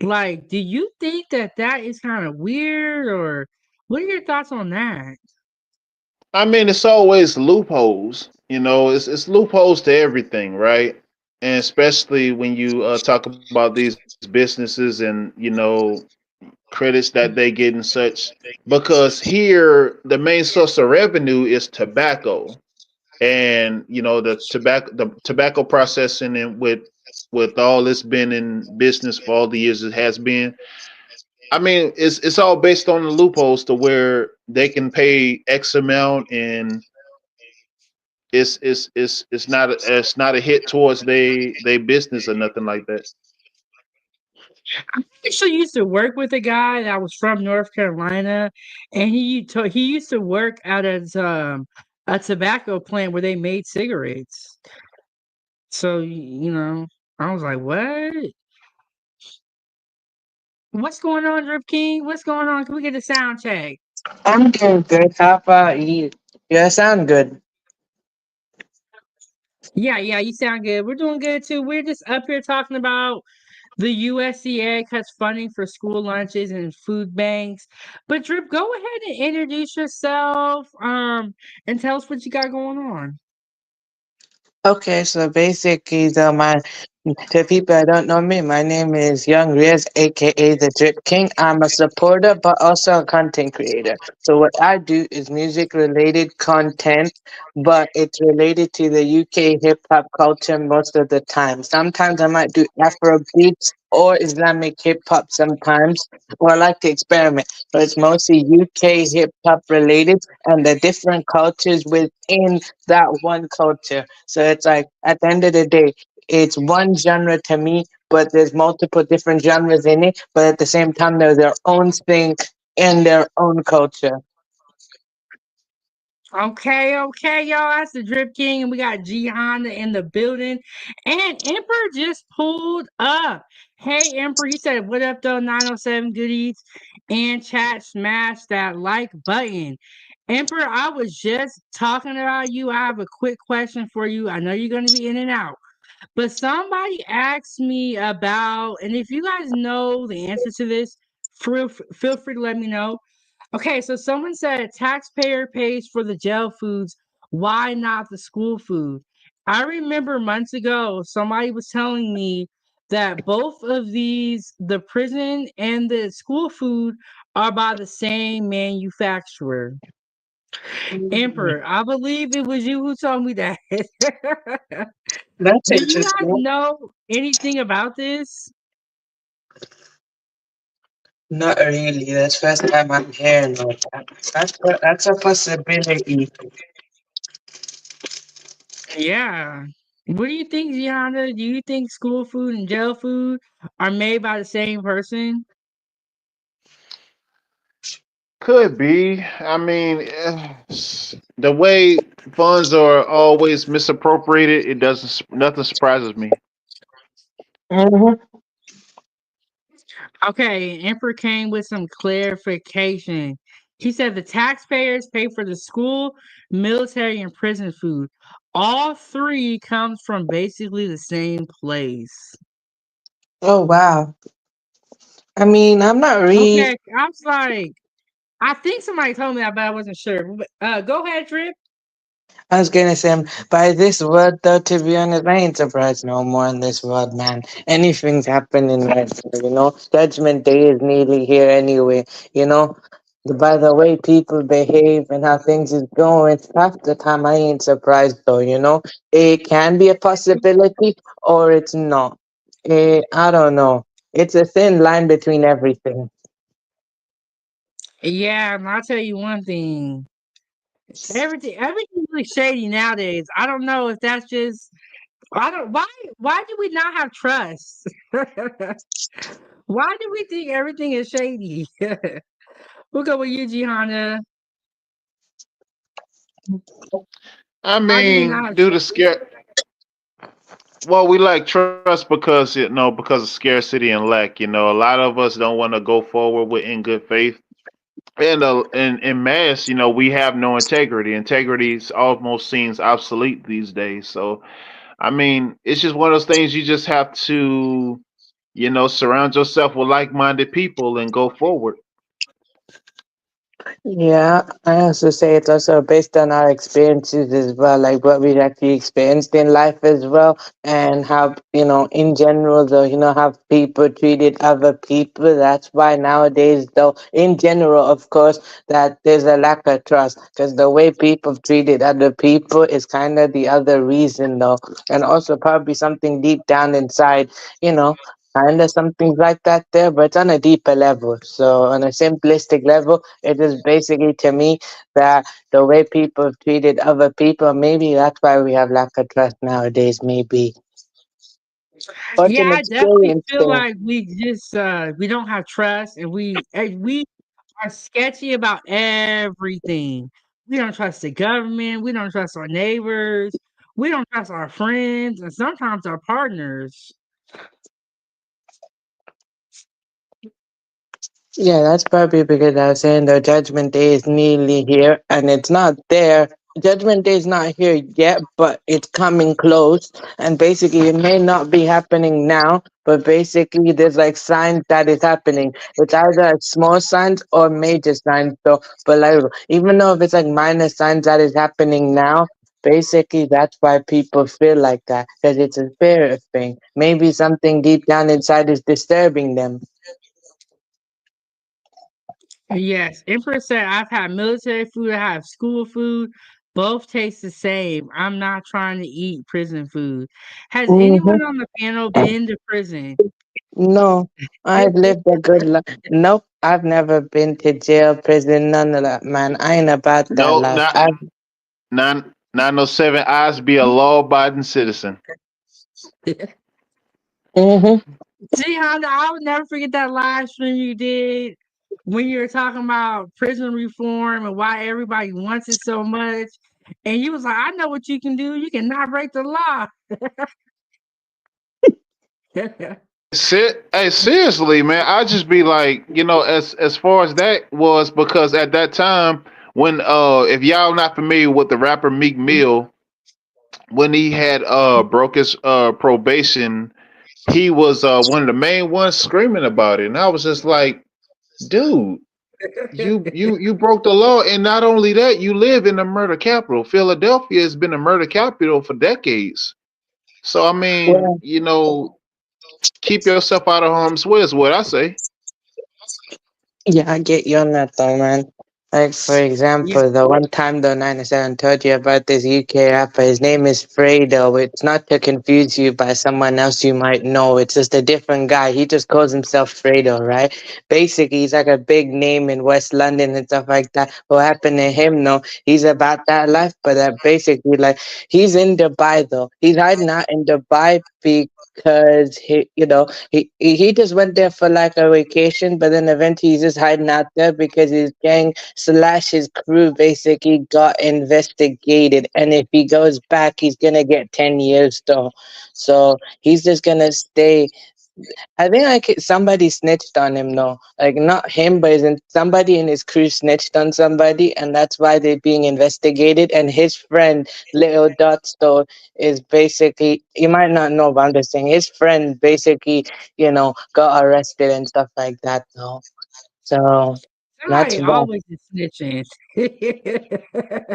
Like, do you think that that is kind of weird, or what are your thoughts on that? I mean, it's always loopholes. It's loopholes to everything, right? And especially when you talk about these businesses and credits that they get and such, because here the main source of revenue is tobacco, and the tobacco processing, and with all this been in business for all the years it has been. I mean, it's all based on the loopholes to where they can pay X amount, and it's not a hit towards they business or nothing like that. I actually used to work with a guy that was from North Carolina, and he used to work at a tobacco plant where they made cigarettes. So I was like, "What? What's going on, Drip King? What's going on? Can we get a sound check?" I'm doing good. How about you? Yeah, sound good. Yeah, yeah, you sound good. We're doing good too. We're just up here talking about the USDA cuts funding for school lunches and food banks. But Drip, go ahead and introduce yourself, and tell us what you got going on. Okay, so basically, to people that don't know me, my name is Young Riz, aka the Drip King. I'm a supporter, but also a content creator. So what I do is music-related content, but it's related to the UK hip hop culture most of the time. Sometimes I might do Afro beats or Islamic hip hop sometimes, or I like to experiment. But it's mostly UK hip hop related and the different cultures within that one culture. So it's like at the end of the day, it's one genre to me, but there's multiple different genres in it. But at the same time, they're their own thing in their own culture. Okay, okay, y'all. That's the Drip King, and we got G Honda in the building. And Emperor just pulled up. Hey, Emperor, he said, "What up, though? 907 goodies." And chat, smash that like button. Emperor, I was just talking about you. I have a quick question for you. I know you're going to be in and out, but somebody asked me about, and if you guys know the answer to this, feel free to let me know. Okay, so someone said taxpayer pays for the jail foods. Why not the school food? I remember months ago somebody was telling me that both of these, the prison and the school food, are by the same manufacturer. Mm, Emperor, I believe it was you who told me that. that's Do you guys interesting. know anything about this? Not really. That's first time I'm hearing of that. That's a possibility. Yeah. What do you think, Gianna? Do you think school food and jail food are made by the same person? Could be. I mean, the way funds are always misappropriated, it doesn't. Nothing surprises me. Hmm. Okay, Emperor came with some clarification. He said the taxpayers pay for the school, military, and prison food. All three comes from basically the same place. Oh wow. I mean, I'm not really. Okay, I was like, I think somebody told me that, but I wasn't sure. But, go ahead, Drip. I was gonna say, by this word though, to be honest, I ain't surprised no more in this world, man. Anything's happening right now, you know. Judgment Day is nearly here anyway, you know. By the way people behave and how things is going, half the time I ain't surprised though, you know. It can be a possibility or it's not. I don't know. It's a thin line between everything. Yeah, and I'll tell you one thing. Everything's really shady nowadays. I don't know if that's just I don't why do we not have trust? Why do we think everything is shady? We'll go with you, Gihanna. I Why do we not mean, have due to trust? scare. Well, we like trust because because of scarcity and lack. You know, a lot of us don't want to go forward with in good faith. And in mass, we have no integrity. Integrity almost seems obsolete these days. So, I mean, it's just one of those things you just have to, surround yourself with like-minded people and go forward. Yeah, I also say it's also based on our experiences as well, like what we actually experienced in life as well, and how, in general, though, how people treated other people. That's why nowadays, though, in general, of course, that there's a lack of trust, because the way people treated other people is kind of the other reason, though, and also probably something deep down inside, you know. Kind of something like that there, but it's on a deeper level. So, on a simplistic level, it is basically to me that the way people have treated other people, maybe that's why we have lack of trust nowadays, maybe. Or it's Yeah, an I definitely experience feel thing. like we don't have trust, and we are sketchy about everything. We don't trust the government. We don't trust our neighbors. We don't trust our friends, and sometimes our partners. Yeah, that's probably because I was saying the judgment day is nearly here and it's not there. Judgment day is not here yet, but it's coming close. And basically, it may not be happening now, but basically, there's like signs that it's happening. It's either like small signs or major signs. So, but like, even though if it's like minor signs that is happening now, basically, that's why people feel like that because it's a spirit thing. Maybe something deep down inside is disturbing them. Yes, Empress said, I've had military food, I have school food. Both taste the same. I'm not trying to eat prison food. Has anyone on the panel been to prison? No, I've lived a good life. Nope, I've never been to jail, prison, none of that, man. I ain't about that No, life. not 907 eyes be a law-abiding citizen. Mm-hmm. See, Honda, I will never forget that live stream you did. when you're talking about prison reform and why everybody wants it so much. And you was like, I know what you can do. You cannot break the law. Hey, seriously, man, I just be like, as far as that was, because at that time when if y'all not familiar with the rapper Meek Mill, when he had broke his probation, he was one of the main ones screaming about it. And I was just like, dude, you broke the law, and not only that, you live in the murder capital. Philadelphia has been a murder capital for decades. So I mean, Well, keep yourself out of harm's way is what I say. yeah, I get you on that though, man. Like for Yeah, example, the one time the 97 told you about this UK rapper, his name is Fredo. It's not to confuse you by someone else you might know. It's just a different guy. He just calls himself Fredo, right? Basically, he's like a big name in West London and stuff like that. What happened to him? No, he's about that life, but basically, like he's in Dubai though. He's hiding out in Dubai because he just went there for like a vacation, but then eventually he's just hiding out there because his gang slash his crew basically got investigated, and if he goes back, he's gonna get 10 years though. So he's just gonna stay. I think like somebody snitched on him, no, like not him, but somebody in his crew snitched on somebody, and that's why they're being investigated. And his friend, Little Dots, though, is basically, you might not know, but I'm just saying his friend basically, got arrested and stuff like that, though. So that's somebody why. always is snitching.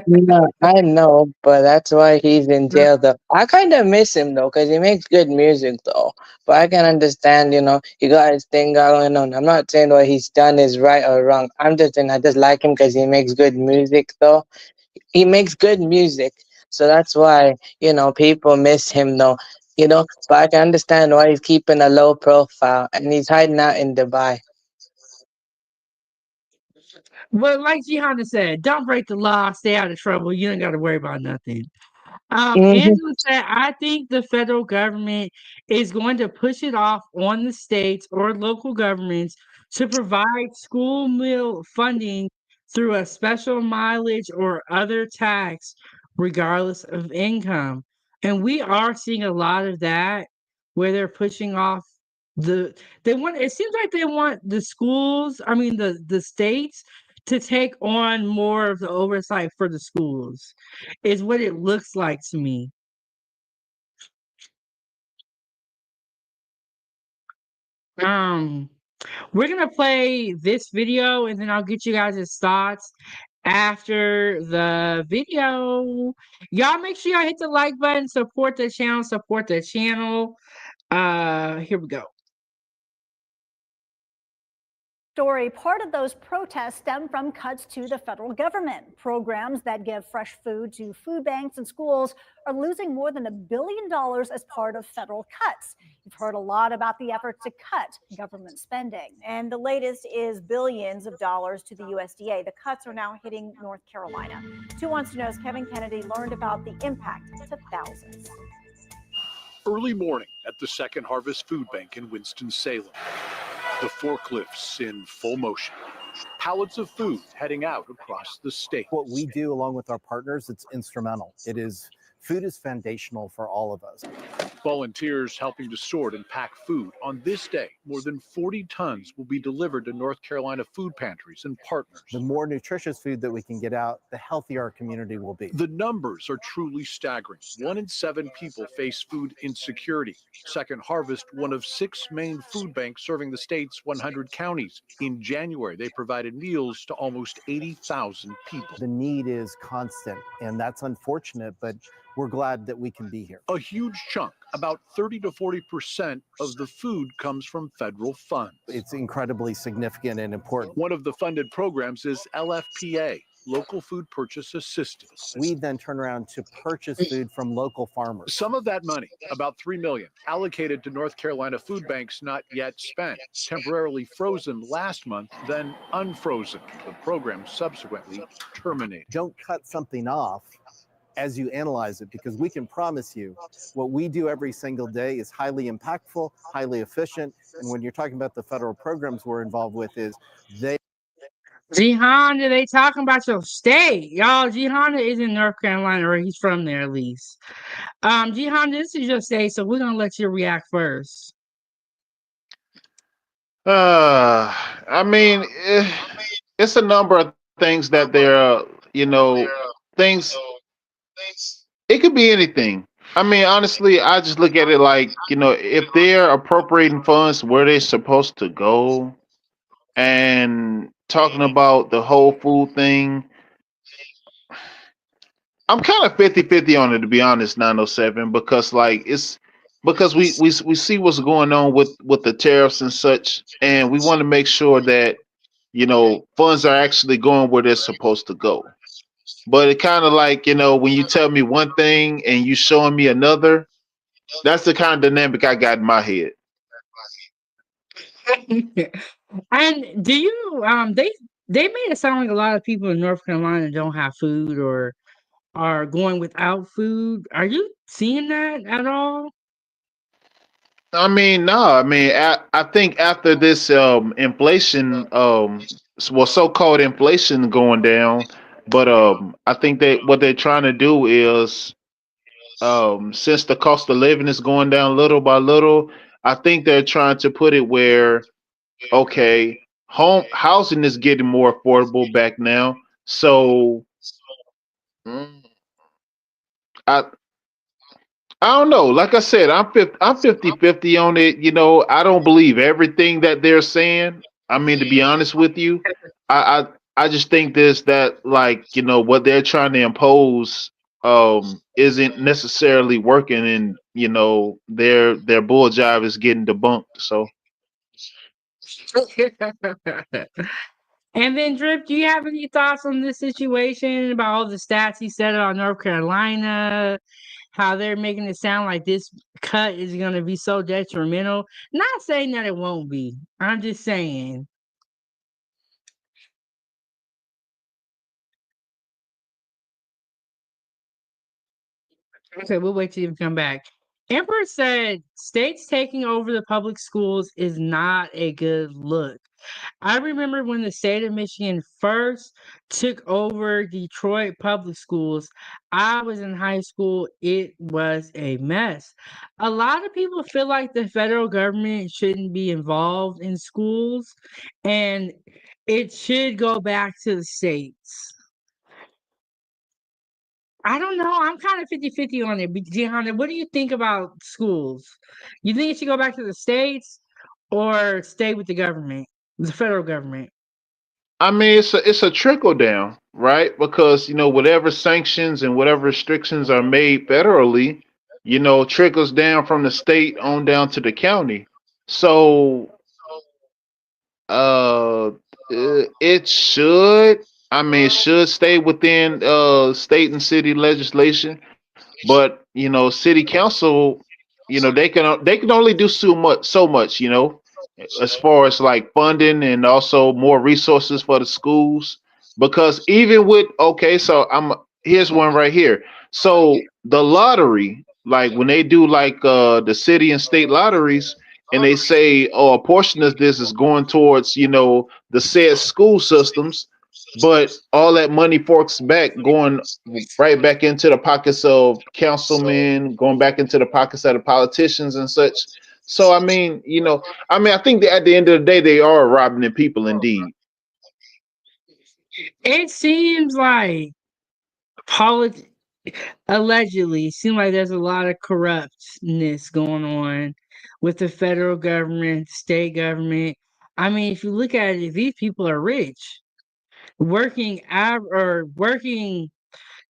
No, I know, but that's why he's in jail though. I kind of miss him though, because he makes good music though. But I can understand, he got his thing going on. I'm not saying what he's done is right or wrong. I'm just saying I just like him because he makes good music though. He makes good music. So that's why, people miss him though. But I can understand why he's keeping a low profile and he's hiding out in Dubai. But like Gihanna said, don't break the law, stay out of trouble. You ain't got to worry about nothing. Hmm. Angela said, I think the federal government is going to push it off on the states or local governments to provide school meal funding through a special mileage or other tax, regardless of income. And we are seeing a lot of that where they're pushing off it seems like they want the schools, I mean the states to take on more of the oversight for the schools is what it looks like to me. Um, we're gonna play this video and then I'll get you guys' thoughts after the video. Y'all make sure y'all hit the like button, support the channel, support the channel. Here we go. Story, part of those protests stem from cuts to the federal government. Programs that give fresh food to food banks and schools are losing more than $1 billion as part of federal cuts. You've heard a lot about the efforts to cut government spending. And the latest is billions of dollars to the USDA. The cuts are now hitting North Carolina. 2 Wants to Know's Kevin Kennedy learned about the impact to thousands. Early morning at the Second Harvest Food Bank in Winston-Salem. The forklifts in full motion. Pallets of food heading out across the state. What we do along with our partners, it's instrumental. Food is foundational for all of us. Volunteers helping to sort and pack food. On this day, more than 40 tons will be delivered to North Carolina food pantries and partners. The more nutritious food that we can get out, the healthier our community will be. The numbers are truly staggering. 1 in 7 people face food insecurity. Second Harvest, one of 6 main food banks serving the state's 100 counties. In January, they provided meals to almost 80,000 people. The need is constant, and that's unfortunate, but we're glad that we can be here. A huge chunk, about 30 to 40% of the food comes from federal funds. It's incredibly significant and important. One of the funded programs is LFPA, Local Food Purchase Assistance. We then turn around to purchase food from local farmers. Some of that money, about $3 million, allocated to North Carolina food banks not yet spent, temporarily frozen last month, then unfrozen. The program subsequently terminated. Don't cut something off as you analyze it, because we can promise you what we do every single day is highly impactful, highly efficient. And when you're talking about the federal programs we're involved with, is they G Honda, they talking about your state. Y'all, G Honda is in North Carolina, or he's from there at least. G Honda, this is your state, so we're gonna let you react first. I mean, it's a number of things that they're, things. It could be anything. I mean, honestly, I just look at it like, if they're appropriating funds where they're supposed to go and talking about the whole food thing, I'm kind of 50-50 on it, to be honest, 907, because like it's because we see what's going on with the tariffs and such, and we want to make sure that funds are actually going where they're supposed to go. But it kind of like, when you tell me one thing and you showing me another, that's the kind of dynamic I got in my head. And do you they made it sound like a lot of people in North Carolina don't have food or are going without food. Are you seeing that at all? I mean, no, I mean, I think after this inflation, well, so-called inflation going down, but I think that what they're trying to do is, since the cost of living is going down little by little, I think they're trying to put it where, okay, home housing is getting more affordable back now, so mm, I I don't know. Like I said, I'm 50-50 on it. I don't believe everything that they're saying. I mean, to be honest with you, I I just think this that like, what they're trying to impose isn't necessarily working, and their bull jive is getting debunked. So And then, Drip, do you have any thoughts on this situation about all the stats he said about North Carolina? How they're making it sound like this cut is going to be so detrimental. Not saying that it won't be. I'm just saying. Okay, we'll wait till you come back. Emperor said states taking over the public schools is not a good look. I remember when the state of Michigan first took over Detroit public schools. I was in high school. It was a mess. A lot of people feel like the federal government shouldn't be involved in schools and it should go back to the states. I don't know. I'm kind of 50-50 on it. But Gihanna, what do you think about schools? You think it should go back to the states or stay with the government, the federal government? I mean, it's a trickle down, right? Because whatever sanctions and whatever restrictions are made federally, trickles down from the state on down to the county. So Uh, it should. I mean, it should stay within state and city legislation, but city council, they can only do so much, as far as like funding and also more resources for the schools. Because even with okay, so here's one right here. So the lottery, like when they do like the city and state lotteries, and they say, oh, a portion of this is going towards the said school systems, but all that money forks back, going right back into the pockets of councilmen, going back into the pockets of the politicians and such. So I think that at the end of the day, they are robbing the people indeed. It seems like polit allegedly, it seems like there's a lot of corruptness going on with the federal government, state government. I mean, if you look at it, these people are rich, working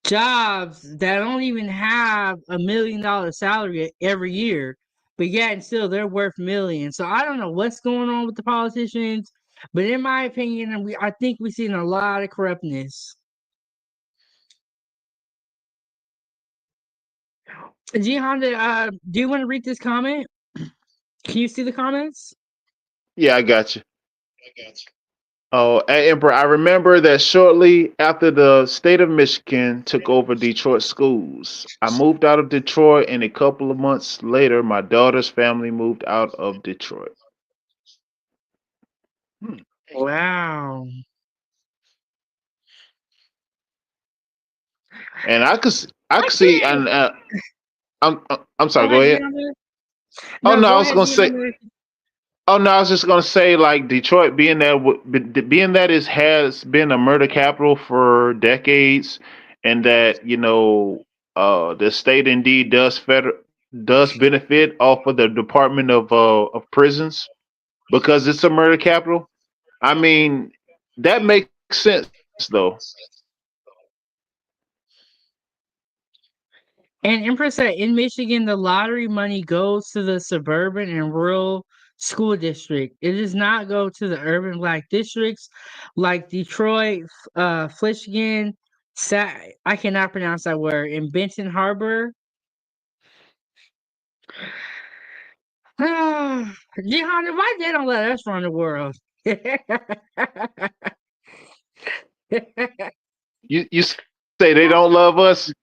jobs that don't even have $1 million salary every year, but yet and still they're worth millions. So I don't know what's going on with the politicians, but in my opinion, I think we've seen a lot of corruptness. G Honda, do you want to read this comment? Can you see the comments? Yeah, I got you. Oh, Emperor, I remember that shortly after the state of Michigan took over Detroit schools, I moved out of Detroit, and a couple of months later, my daughter's family moved out of Detroit. Hmm. Wow. And I I could see, can't. and I'm Go sorry. Go ahead, ahead. Deandra. Oh No, no, I go was ahead, gonna say. Deandra. Oh no, I was just gonna say like Detroit being that it has been a murder capital for decades, and that the state indeed does benefit off of the Department of Prisons because it's a murder capital. I mean, that makes sense though. And Empress said in Michigan, the lottery money goes to the suburban and rural school district. It does not go to the urban black districts like Detroit, Flichigan, I cannot pronounce that word, in Benton Harbor. Jehan, why they don't let us run the world? You say they don't love us?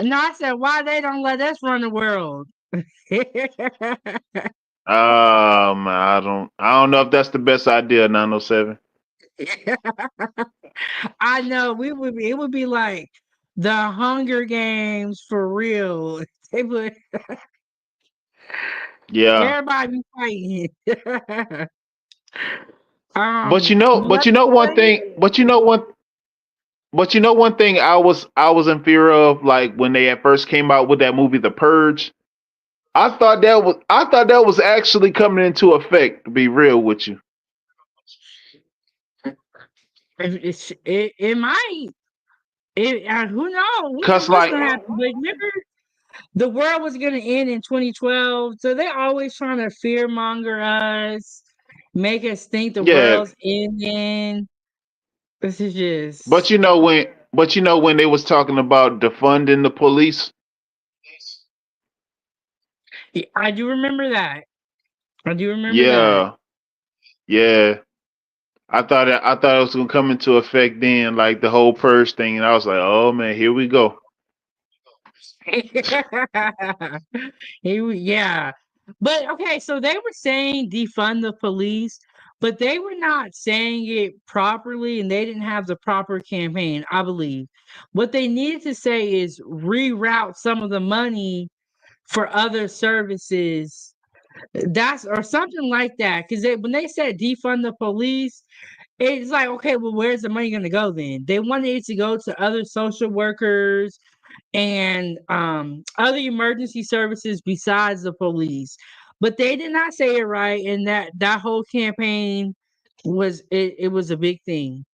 No, I said why they don't let us run the world. I don't know if that's the best idea, 907. I know it would be like the Hunger Games for real. They would Yeah. everybody be fighting. But But one thing, one thing I was in fear of, like when they at first came out with that movie The Purge. I thought that was actually coming into effect, to be real with you. it might. Who knows? Who knows Cause what's like, gonna happen? But remember, the world was gonna end in 2012, so they're always trying to fear monger us, make us think the yeah, world's ending. This is but just. when they was talking about defunding the police, I do remember that. I do remember that. yeah, yeah. I thought it was gonna come into effect then, like the whole purge thing, and I was like, oh man, here we go. Yeah. But okay, so they were saying defund the police, but they were not saying it properly and they didn't have the proper campaign, I believe. What they needed to say is reroute some of the money for other services. That's or something like that. Because when they said defund the police, it's like, okay, well, where's the money going to go then? They wanted it to go to other social workers and other emergency services besides the police. But they did not say it right, and that whole campaign it was a big thing.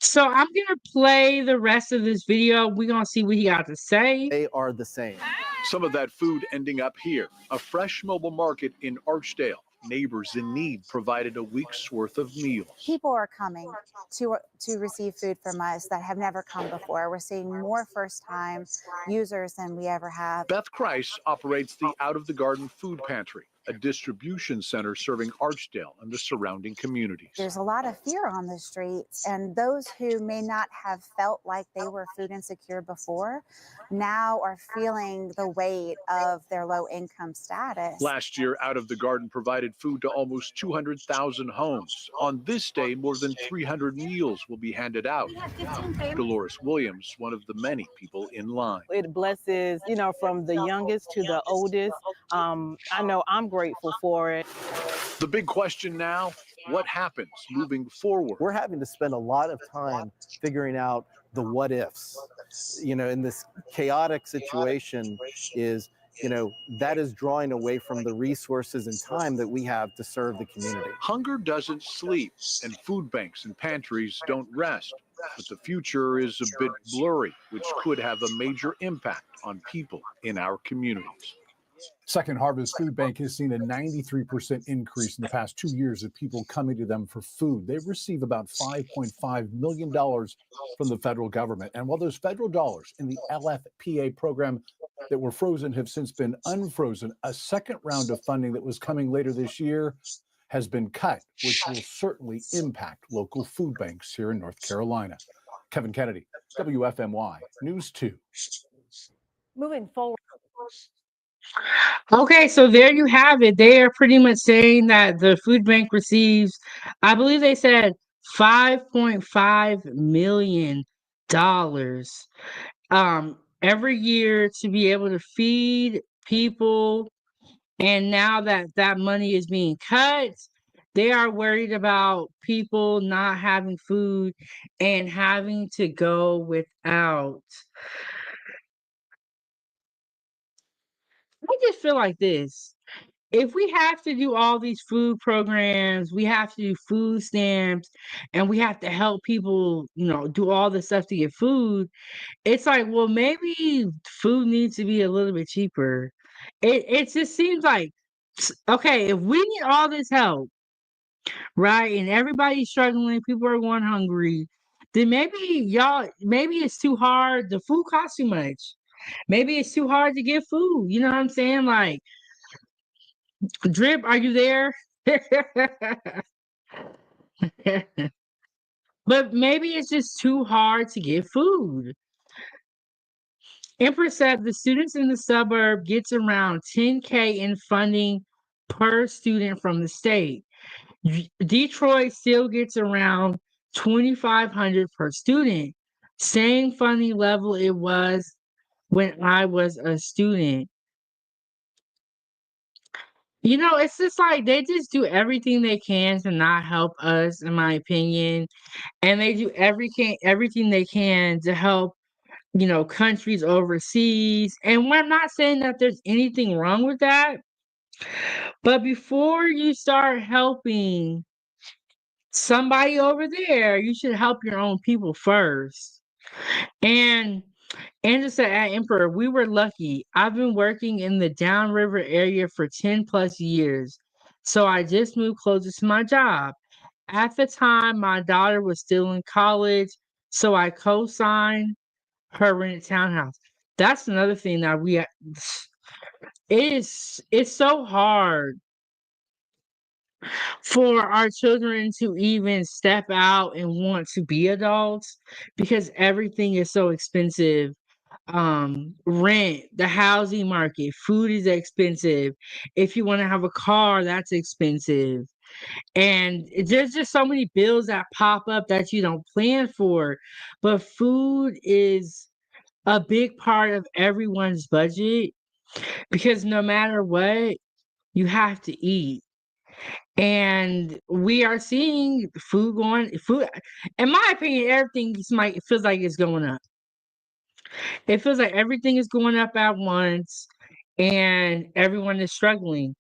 So I'm gonna play the rest of this video. We're gonna see what he got to say. They are the same. Some of that food ending up here, a fresh mobile market in Archdale. Neighbors in need provided a week's worth of meals. People are coming to receive food from us that have never come before. We're seeing more first-time users than we ever have. Beth Kreis operates the Out of the Garden Food Pantry, a distribution center serving Archdale and the surrounding communities. There's a lot of fear on the streets, and those who may not have felt like they were food insecure before now are feeling the weight of their low income status. Last year, Out of the Garden provided food to almost 200,000 homes. On this day, more than 300 meals will be handed out. Dolores Williams, one of the many people in line. It blesses, from the youngest to the oldest. I know I'm grateful for it. The big question now, what happens moving forward? We're having to spend a lot of time figuring out the what ifs. In this chaotic situation that is drawing away from the resources and time that we have to serve the community. Hunger doesn't sleep, and food banks and pantries don't rest. But the future is a bit blurry, which could have a major impact on people in our communities. Second Harvest Food Bank has seen a 93% increase in the past 2 years of people coming to them for food. They receive about $5.5 million from the federal government. And while those federal dollars in the LFPA program that were frozen have since been unfrozen, a second round of funding that was coming later this year has been cut, which will certainly impact local food banks here in North Carolina. Kevin Kennedy, WFMY News 2. Moving forward. Okay, so there you have it. They are pretty much saying that the food bank receives, I believe they said $5.5 million every year to be able to feed people. And now that that money is being cut, they are worried about people not having food and having to go without. I just feel like this. If we have to do all these food programs, we have to do food stamps, and we have to help people, do all this stuff to get food, it's like, well, maybe food needs to be a little bit cheaper. It just seems like, okay, if we need all this help, right, and everybody's struggling, people are going hungry, then maybe it's too hard. The food costs too much. Maybe it's too hard to get food. You know what I'm saying? Like, Drip, are you there? But maybe it's just too hard to get food. Empress said the students in the suburb gets around 10K in funding per student from the state. Detroit still gets around 2,500 per student. Same funding level it was when I was a student. It's just like they just do everything they can to not help us, in my opinion. And they do everything they can to help, countries overseas. And we're not saying that there's anything wrong with that. But before you start helping somebody over there, you should help your own people first. And Angela said at Emperor, we were lucky. I've been working in the downriver area for 10 plus years. So I just moved closer to my job. At the time, my daughter was still in college, so I co-signed her rented townhouse. That's another thing that it's so hard for our children to even step out and want to be adults because everything is so expensive. Rent, the housing market, food is expensive. If you want to have a car, that's expensive. And there's just so many bills that pop up that you don't plan for. But food is a big part of everyone's budget because no matter what, you have to eat. And we are seeing food, in my opinion, it feels like it's going up. It feels like everything is going up at once and everyone is struggling.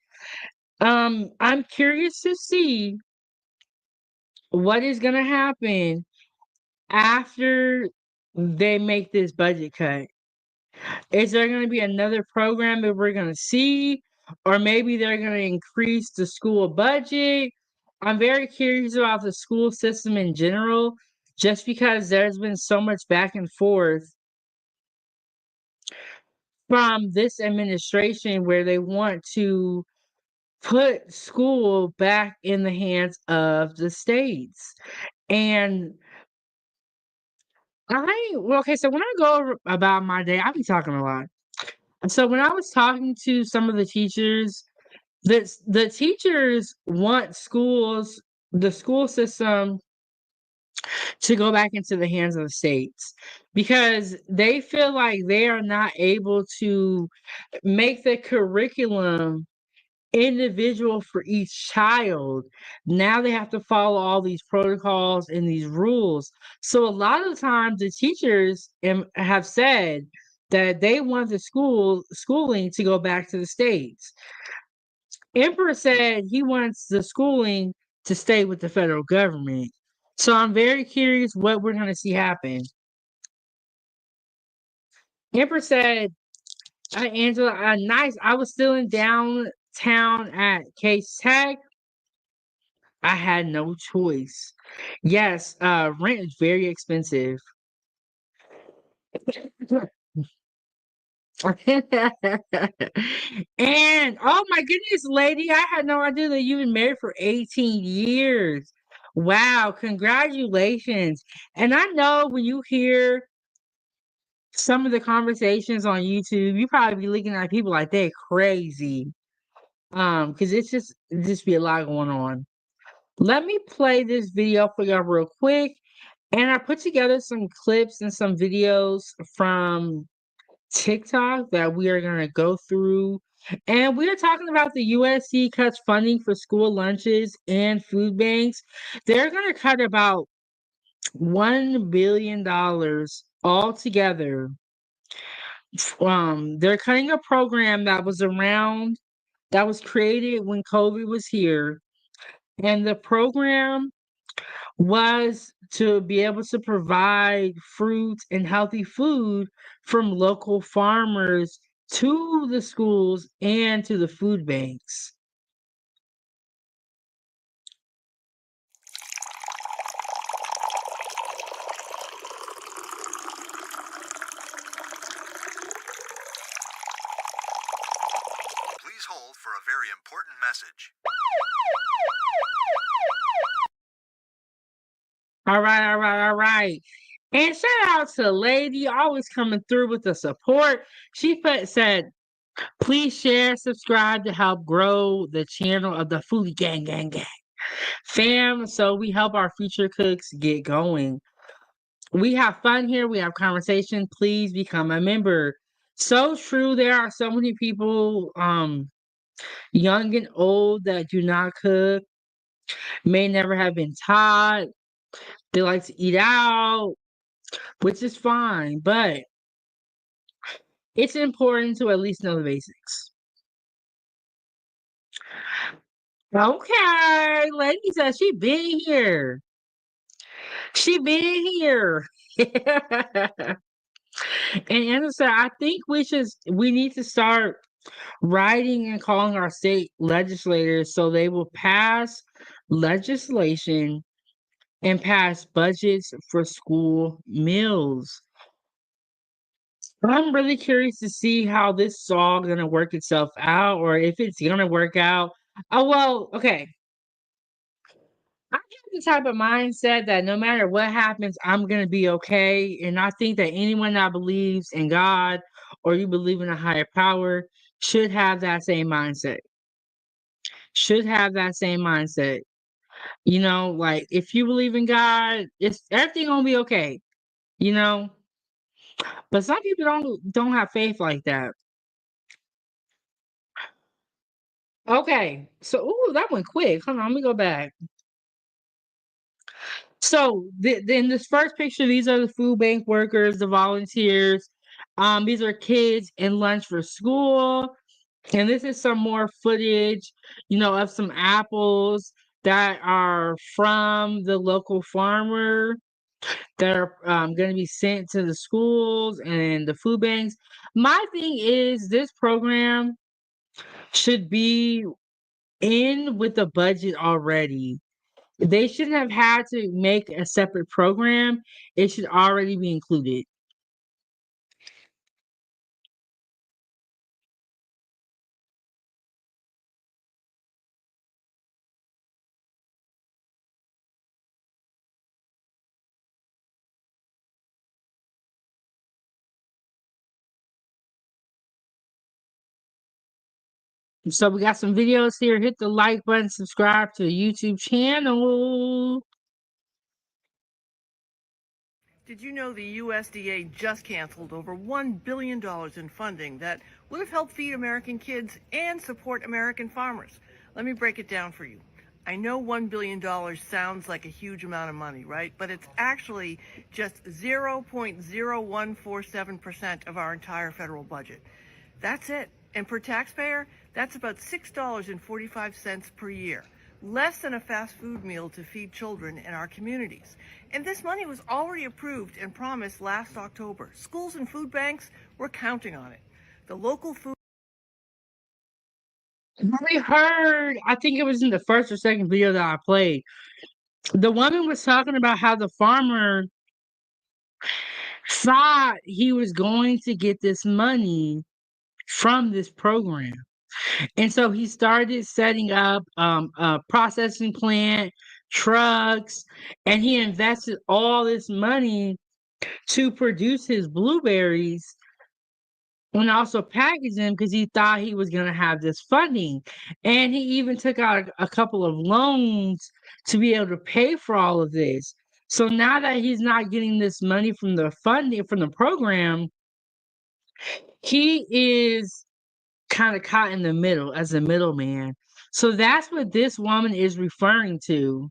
I'm curious to see what is going to happen after they make this budget cut. Is there going to be another program that we're going to see? Or maybe they're going to increase the school budget? I'm very curious about the school system in general, just because there's been so much back and forth from this administration where they want to put school back in the hands of the states. And okay, so when I go about my day, I be talking a lot. So when I was talking to some of the teachers, the teachers want the school system to go back into the hands of the states because they feel like they are not able to make the curriculum individual for each child. Now they have to follow all these protocols and these rules. So a lot of the times the teachers have said that they want the schooling to go back to the states. Emperor said he wants the schooling to stay with the federal government. So I'm very curious what we're going to see happen. Emperor said, Angela, nice. I was still in downtown at Case Tech. I had no choice. Yes, rent is very expensive. And oh my goodness, lady, I had no idea that you've been married for 18 years. Wow, congratulations. And I know when you hear some of the conversations on YouTube, you probably be looking at people like they're crazy. Because it just be a lot going on. Let me play this video for y'all real quick. And I put together some clips and some videos from TikTok that we are going to go through. And we are talking about the USDA cuts funding for school lunches and food banks. They're going to cut about $1 billion altogether. They're cutting a program that was created when COVID was here. And the program was to be able to provide fruit and healthy food from local farmers to the schools and to the food banks. Please hold for a very important message. All right. And shout out to the lady always coming through with the support. She said, please share, subscribe to help grow the channel of the Foodiegang gang fam, so we help our future cooks get going. We have fun here. We have conversation. Please become a member. So true. There are so many people, young and old, that do not cook, may never have been taught. They like to eat out, which is fine, but it's important to at least know the basics. Okay, lady said she been here. She been here. And Anna said, I think we need to start writing and calling our state legislators so they will pass legislation and pass budgets for school meals. I'm really curious to see how this is all gonna work itself out, or if it's gonna work out. Oh well, okay. I have the type of mindset that no matter what happens, I'm gonna be okay. And I think that anyone that believes in God or you believe in a higher power should have that same mindset. Should have that same mindset. You know, like if you believe in God, it's everything gonna be okay. You know, but some people don't have faith like that. Okay, so ooh, that went quick. Hold on, let me go back. So in this first picture, these are the food bank workers, the volunteers. These are kids in lunch for school, and this is some more footage, of some apples that are from the local farmer that are going to be sent to the schools and the food banks. My thing is, this program should be in with the budget already. They shouldn't have had to make a separate program. It should already be included. So we got some videos here. Hit the like button, subscribe to the YouTube channel. Did you know the USDA just canceled over $1 billion in funding that would have helped feed American kids and support American farmers? Let me break it down for you. I know $1 billion sounds like a huge amount of money, right? But it's actually just 0.0147% of our entire federal budget. That's it. And per taxpayer, that's about $6.45 per year. Less than a fast food meal to feed children in our communities. And this money was already approved and promised last October. Schools and food banks were counting on it. The local food I heard, I think it was in the first or second video that I played. The woman was talking about how the farmer thought he was going to get this money from this program. And so he started setting up a processing plant, trucks, and he invested all this money to produce his blueberries and also package them because he thought he was going to have this funding. And he even took out a couple of loans to be able to pay for all of this. So now that he's not getting this money from the funding from the program, he is kind of caught in the middle as a middleman. So that's what this woman is referring to.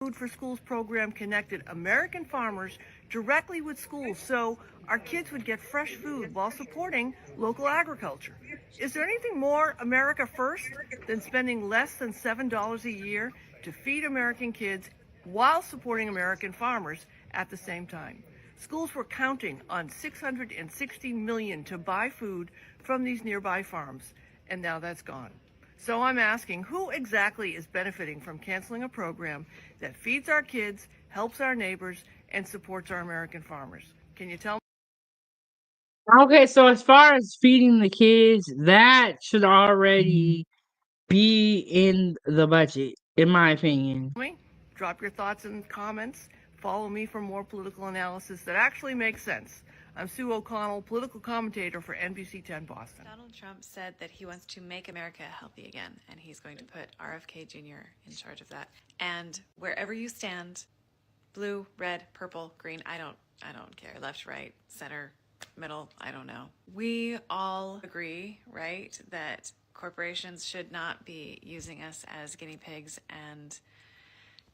Food for Schools program connected American farmers directly with schools so our kids would get fresh food while supporting local agriculture. Is there anything more America first than spending less than $7 a year to feed American kids while supporting American farmers at the same time? Schools were counting on $660 million to buy food from these nearby farms, and now that's gone. So I'm asking, who exactly is benefiting from canceling a program that feeds our kids, helps our neighbors, and supports our American farmers? Can you tell me? Okay, so as far as feeding the kids, that should already be in the budget, in my opinion. Drop your thoughts in the comments. Follow me for more political analysis that actually makes sense. I'm Sue O'Connell, political commentator for NBC 10 Boston. Donald Trump said that he wants to make America healthy again, and he's going to put RFK Jr. in charge of that. And wherever you stand, blue, red, purple, green, I don't care. Left, right, center, middle, I don't know. We all agree, right, that corporations should not be using us as guinea pigs and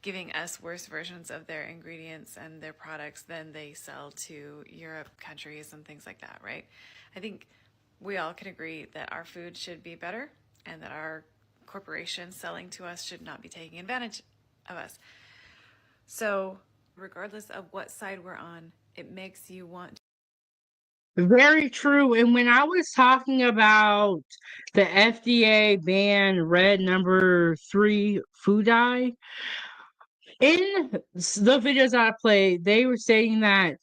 giving us worse versions of their ingredients and their products than they sell to Europe countries and things like that, right? I think we all can agree that our food should be better and that our corporations selling to us should not be taking advantage of us. So regardless of what side we're on, it makes you want to. Very true. And when I was talking about the FDA ban red number 3 food dye, in the videos I played, they were saying that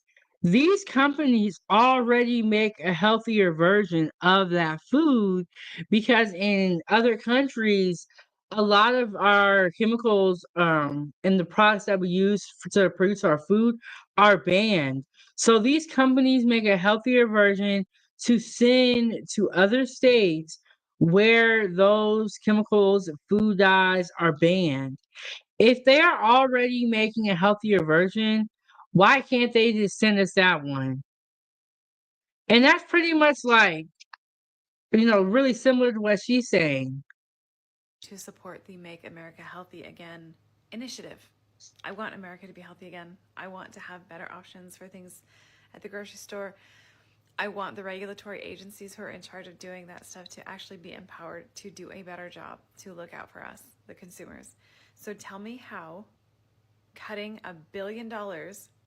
these companies already make a healthier version of that food because in other countries, a lot of our chemicals in the products that we use to produce our food are banned. So these companies make a healthier version to send to other states where those chemicals, food dyes are banned. If they are already making a healthier version, why can't they just send us that one? And that's pretty much like, really similar to what she's saying. To support the Make America Healthy Again initiative. I want America to be healthy again. I want to have better options for things at the grocery store. I want the regulatory agencies who are in charge of doing that stuff to actually be empowered to do a better job, to look out for us, the consumers. So tell me how cutting $1 billion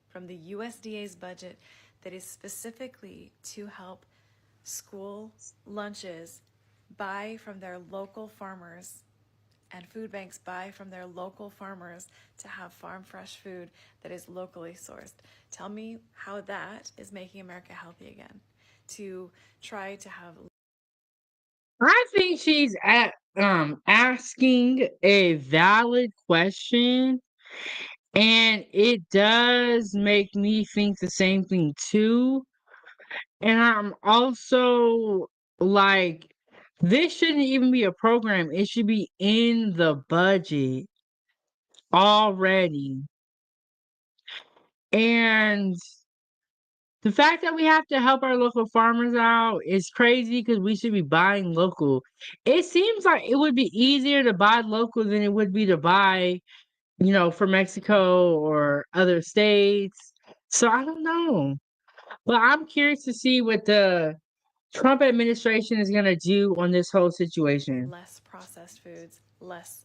from the USDA's budget that is specifically to help school lunches buy from their local farmers and food banks buy from their local farmers to have farm fresh food that is locally sourced. Tell me how that is making America healthy again, to try to have. I think she's asking a valid question, and it does make me think the same thing too. And I'm also like, this shouldn't even be a program. It should be in the budget already. And the fact that we have to help our local farmers out is crazy because we should be buying local. It seems like it would be easier to buy local than it would be to buy, from Mexico or other states. So I don't know. But I'm curious to see what the Trump administration is going to do on this whole situation. Less processed foods, less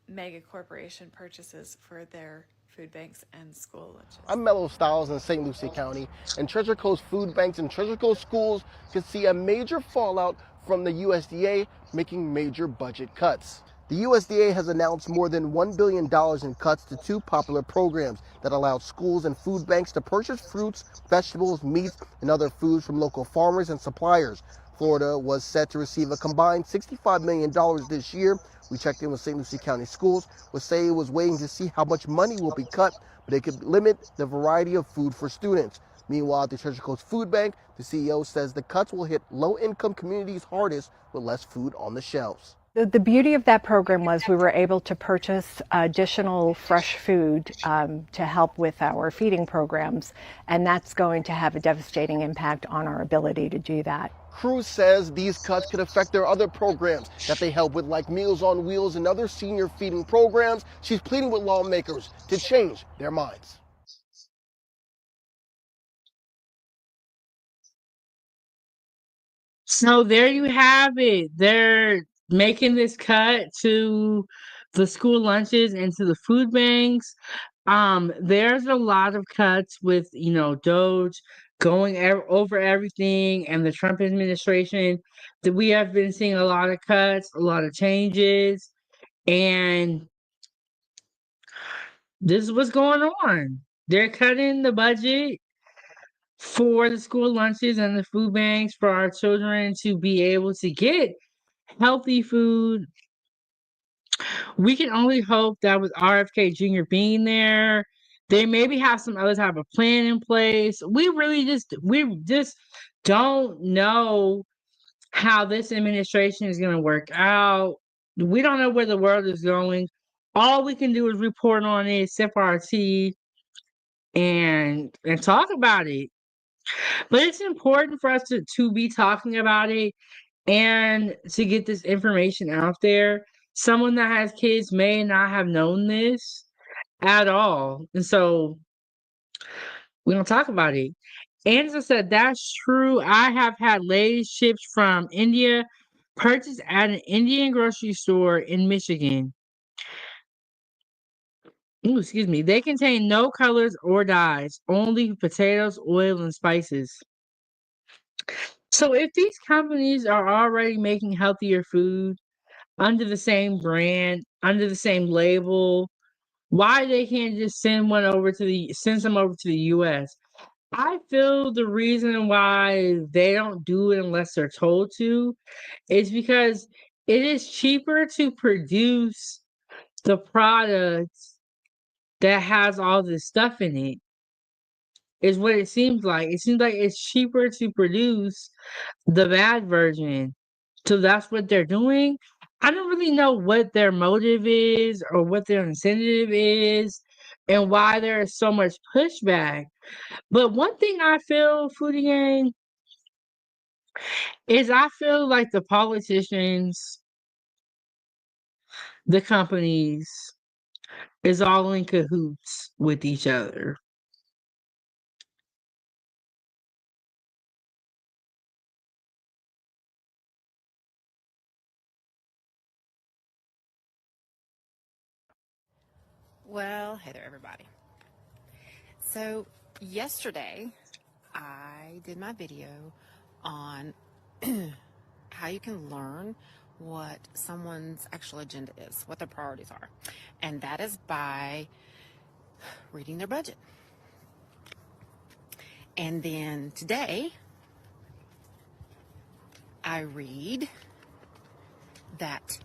mega corporation purchases for their food banks and school lunches. I'm Mellow Styles in St. Lucie County, and Treasure Coast food banks and Treasure Coast schools could see a major fallout from the USDA making major budget cuts. The USDA has announced more than $1 billion in cuts to 2 popular programs that allowed schools and food banks to purchase fruits, vegetables, meats, and other foods from local farmers and suppliers. Florida was set to receive a combined $65 million this year. We checked in with St. Lucie County Schools, which say it was waiting to see how much money will be cut, but it could limit the variety of food for students. Meanwhile, at the Treasure Coast Food Bank, the CEO says the cuts will hit low-income communities hardest with less food on the shelves. The beauty of that program was we were able to purchase additional fresh food to help with our feeding programs, and that's going to have a devastating impact on our ability to do that. Cruz says these cuts could affect their other programs that they help with, like Meals on Wheels and other senior feeding programs. She's pleading with lawmakers to change their minds. So there you have it. They're making this cut to the school lunches and to the food banks. There's a lot of cuts with, Doge going over everything and the Trump administration that we have been seeing a lot of cuts, a lot of changes, and this is what's going on. They're cutting the budget for the school lunches and the food banks for our children to be able to get healthy food. We can only hope that with RFK Jr. being there, they maybe have some other type of plan in place. We just don't know how this administration is going to work out. We don't know where the world is going. All we can do is report on it, sip our tea, and talk about it. But it's important for us to be talking about it and to get this information out there. Someone that has kids may not have known this at all. And so we don't talk about it. And as I said, that's true. I have had Lay's chips from India purchased at an Indian grocery store in Michigan. Ooh, excuse me. They contain no colors or dyes, only potatoes, oil, and spices. So if these companies are already making healthier food under the same brand, under the same label, why they can't just send some over to the US? I feel the reason why they don't do it unless they're told to is because it is cheaper to produce the product that has all this stuff in it. Is what it seems like. It seems like it's cheaper to produce the bad version. So that's what they're doing. I don't really know what their motive is or what their incentive is and why there is so much pushback. But one thing I feel, Foodie Gang, is I feel like the politicians, the companies, is all in cahoots with each other. Well, hey there, everybody. So, yesterday, I did my video on how you can learn what someone's actual agenda is, what their priorities are. And that is by reading their budget. And then today, I read that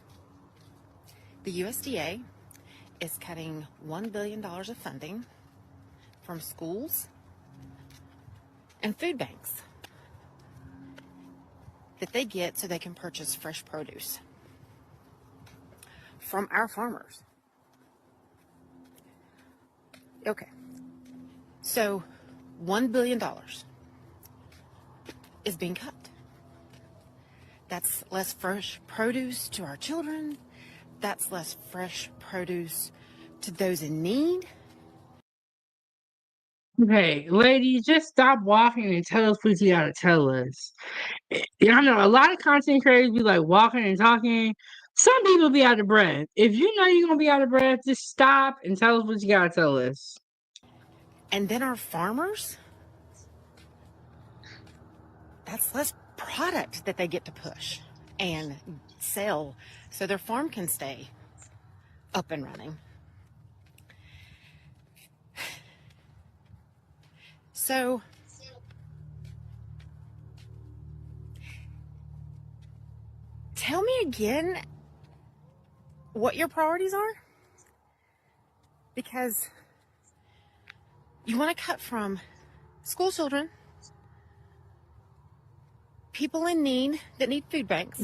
the USDA is cutting $1 billion of funding from schools and food banks that they get so they can purchase fresh produce from our farmers. Okay, so $1 billion is being cut. That's less fresh produce to our children. That's less fresh produce to those in need. Okay, lady, just stop walking and tell us what you gotta tell us. I know a lot of content creators be like walking and talking. Some people be out of breath. If you know you're gonna be out of breath, just stop and tell us what you gotta tell us. And then our farmers, that's less product that they get to push and sell so their farm can stay up and running. So tell me again what your priorities are? Because you want to cut from school children, people in need that need food banks,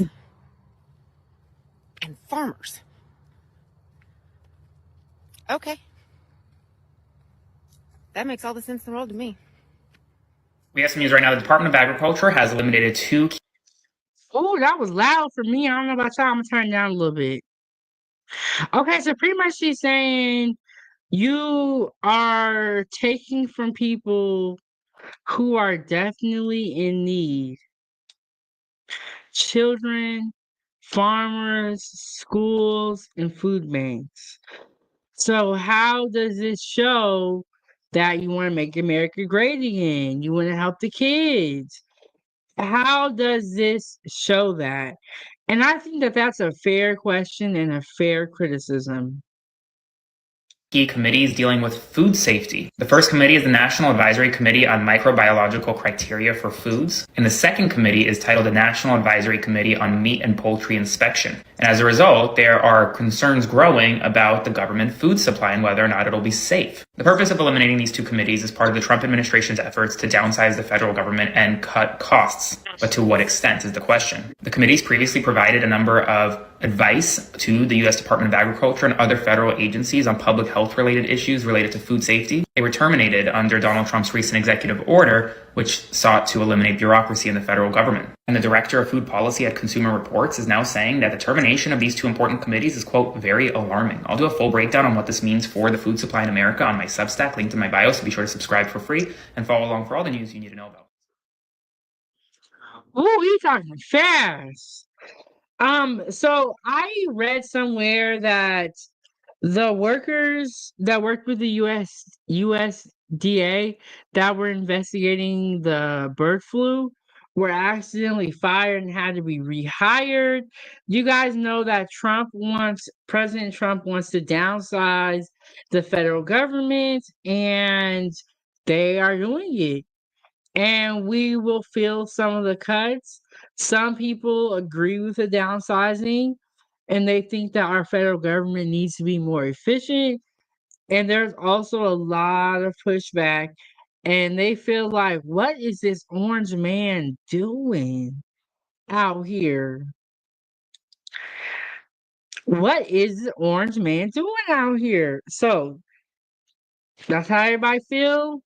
and farmers. Okay. That makes all the sense in the world to me. We have some news right now. The Department of Agriculture has eliminated two. Oh, that was loud for me. I don't know about y'all. I'm gonna turn it down a little bit. Okay, so pretty much she's saying you are taking from people who are definitely in need. Children, farmers, schools, and food banks. So how does this show that you want to make America great again? You want to help the kids. How does this show that? And I think that that's a fair question and a fair criticism. Key committees dealing with food safety. The first committee is the National Advisory Committee on Microbiological Criteria for Foods, and the second committee is titled the National Advisory Committee on Meat and Poultry Inspection. And as a result, there are concerns growing about the government food supply and whether or not it'll be safe. The purpose of eliminating these two committees is part of the Trump administration's efforts to downsize the federal government and cut costs. But to what extent is the question. The committees previously provided a number of advice to the U.S. Department of Agriculture and other federal agencies on public health related issues related to food safety. They were terminated under Donald Trump's recent executive order, which sought to eliminate bureaucracy in the federal government. And the director of food policy at Consumer Reports is now saying that the termination of these two important committees is, quote, very alarming. I'll do a full breakdown on what this means for the food supply in America on my Substack, linked in my bio, so be sure to subscribe for free and follow along for all the news you need to know about. Ooh, you talking fast. So I read somewhere that the workers that worked with the USDA that were investigating the bird flu were accidentally fired and had to be rehired. You guys know that President Trump wants to downsize the federal government, and they are doing it. And we will feel some of the cuts. Some people agree with the downsizing and they think that our federal government needs to be more efficient. And there's also a lot of pushback. And they feel like, what is this orange man doing out here? What is the orange man doing out here? So that's how everybody feel.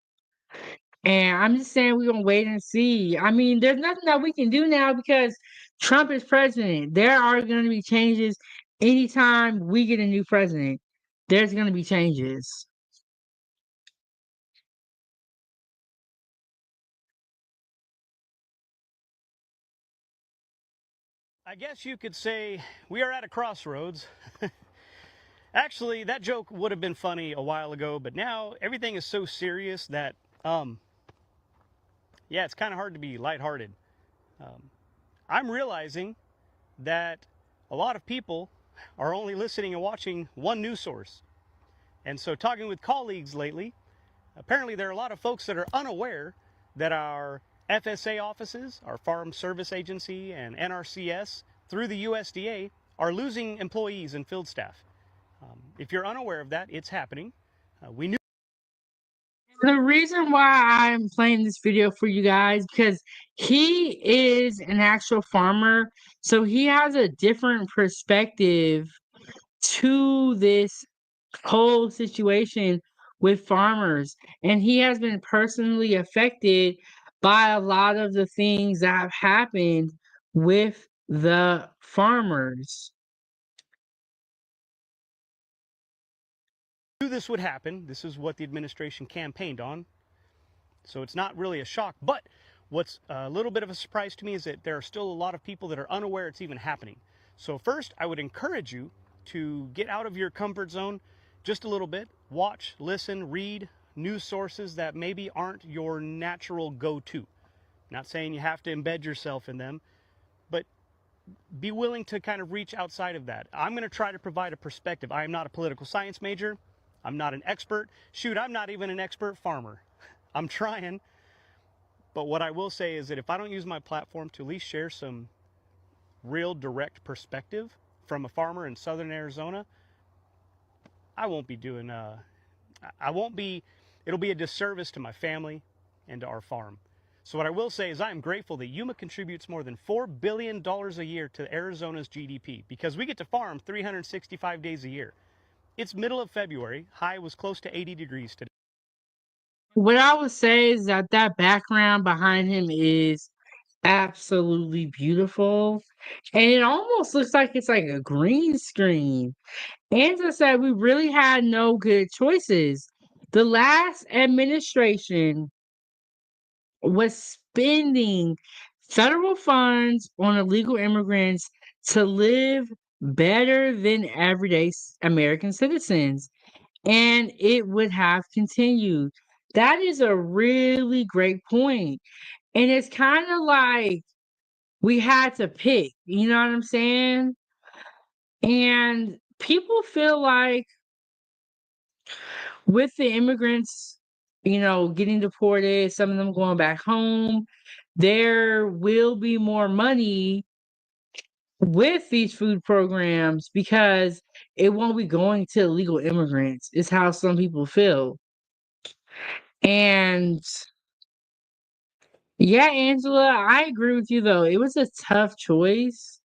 And I'm just saying we're gonna wait and see. I mean, there's nothing that we can do now because Trump is president. There are gonna be changes anytime we get a new president. There's gonna be changes. I guess you could say we are at a crossroads. Actually, that joke would have been funny a while ago, but now everything is so serious that, yeah, it's kind of hard to be lighthearted. I'm realizing that a lot of people are only listening and watching one news source. And so talking with colleagues lately, apparently there are a lot of folks that are unaware that our FSA offices, our Farm Service Agency and NRCS through the USDA are losing employees and field staff. If you're unaware of that, it's happening. We knew. The reason why I'm playing this video for you guys because he is an actual farmer, so he has a different perspective to this whole situation with farmers, and he has been personally affected by a lot of the things that have happened with the farmers. Knew this would happen. This is what the administration campaigned on. So it's not really a shock. But what's a little bit of a surprise to me is that there are still a lot of people that are unaware it's even happening. So first, I would encourage you to get out of your comfort zone just a little bit. Watch, listen, read news sources that maybe aren't your natural go-to. Not saying you have to embed yourself in them, but be willing to kind of reach outside of that. I'm going to try to provide a perspective. I am not a political science major. I'm not an expert. Shoot, I'm not even an expert farmer. I'm trying. But what I will say is that if I don't use my platform to at least share some real direct perspective from a farmer in southern Arizona, I won't be doing, it'll be a disservice to my family and to our farm. So what I will say is I am grateful that Yuma contributes more than $4 billion a year to Arizona's GDP because we get to farm 365 days a year. It's middle of February. High was close to 80 degrees today. What I would say is that that background behind him is absolutely beautiful. And it almost looks like it's like a green screen. Angela said we really had no good choices. The last administration was spending federal funds on illegal immigrants to live better than everyday American citizens, and it would have continued. That is a really great point. And it's kind of like we had to pick, you know what I'm saying? And people feel like with the immigrants, getting deported, some of them going back home, there will be more money with these food programs because it won't be going to illegal immigrants, is how some people feel. And yeah, Angela, I agree with you though. It was a tough choice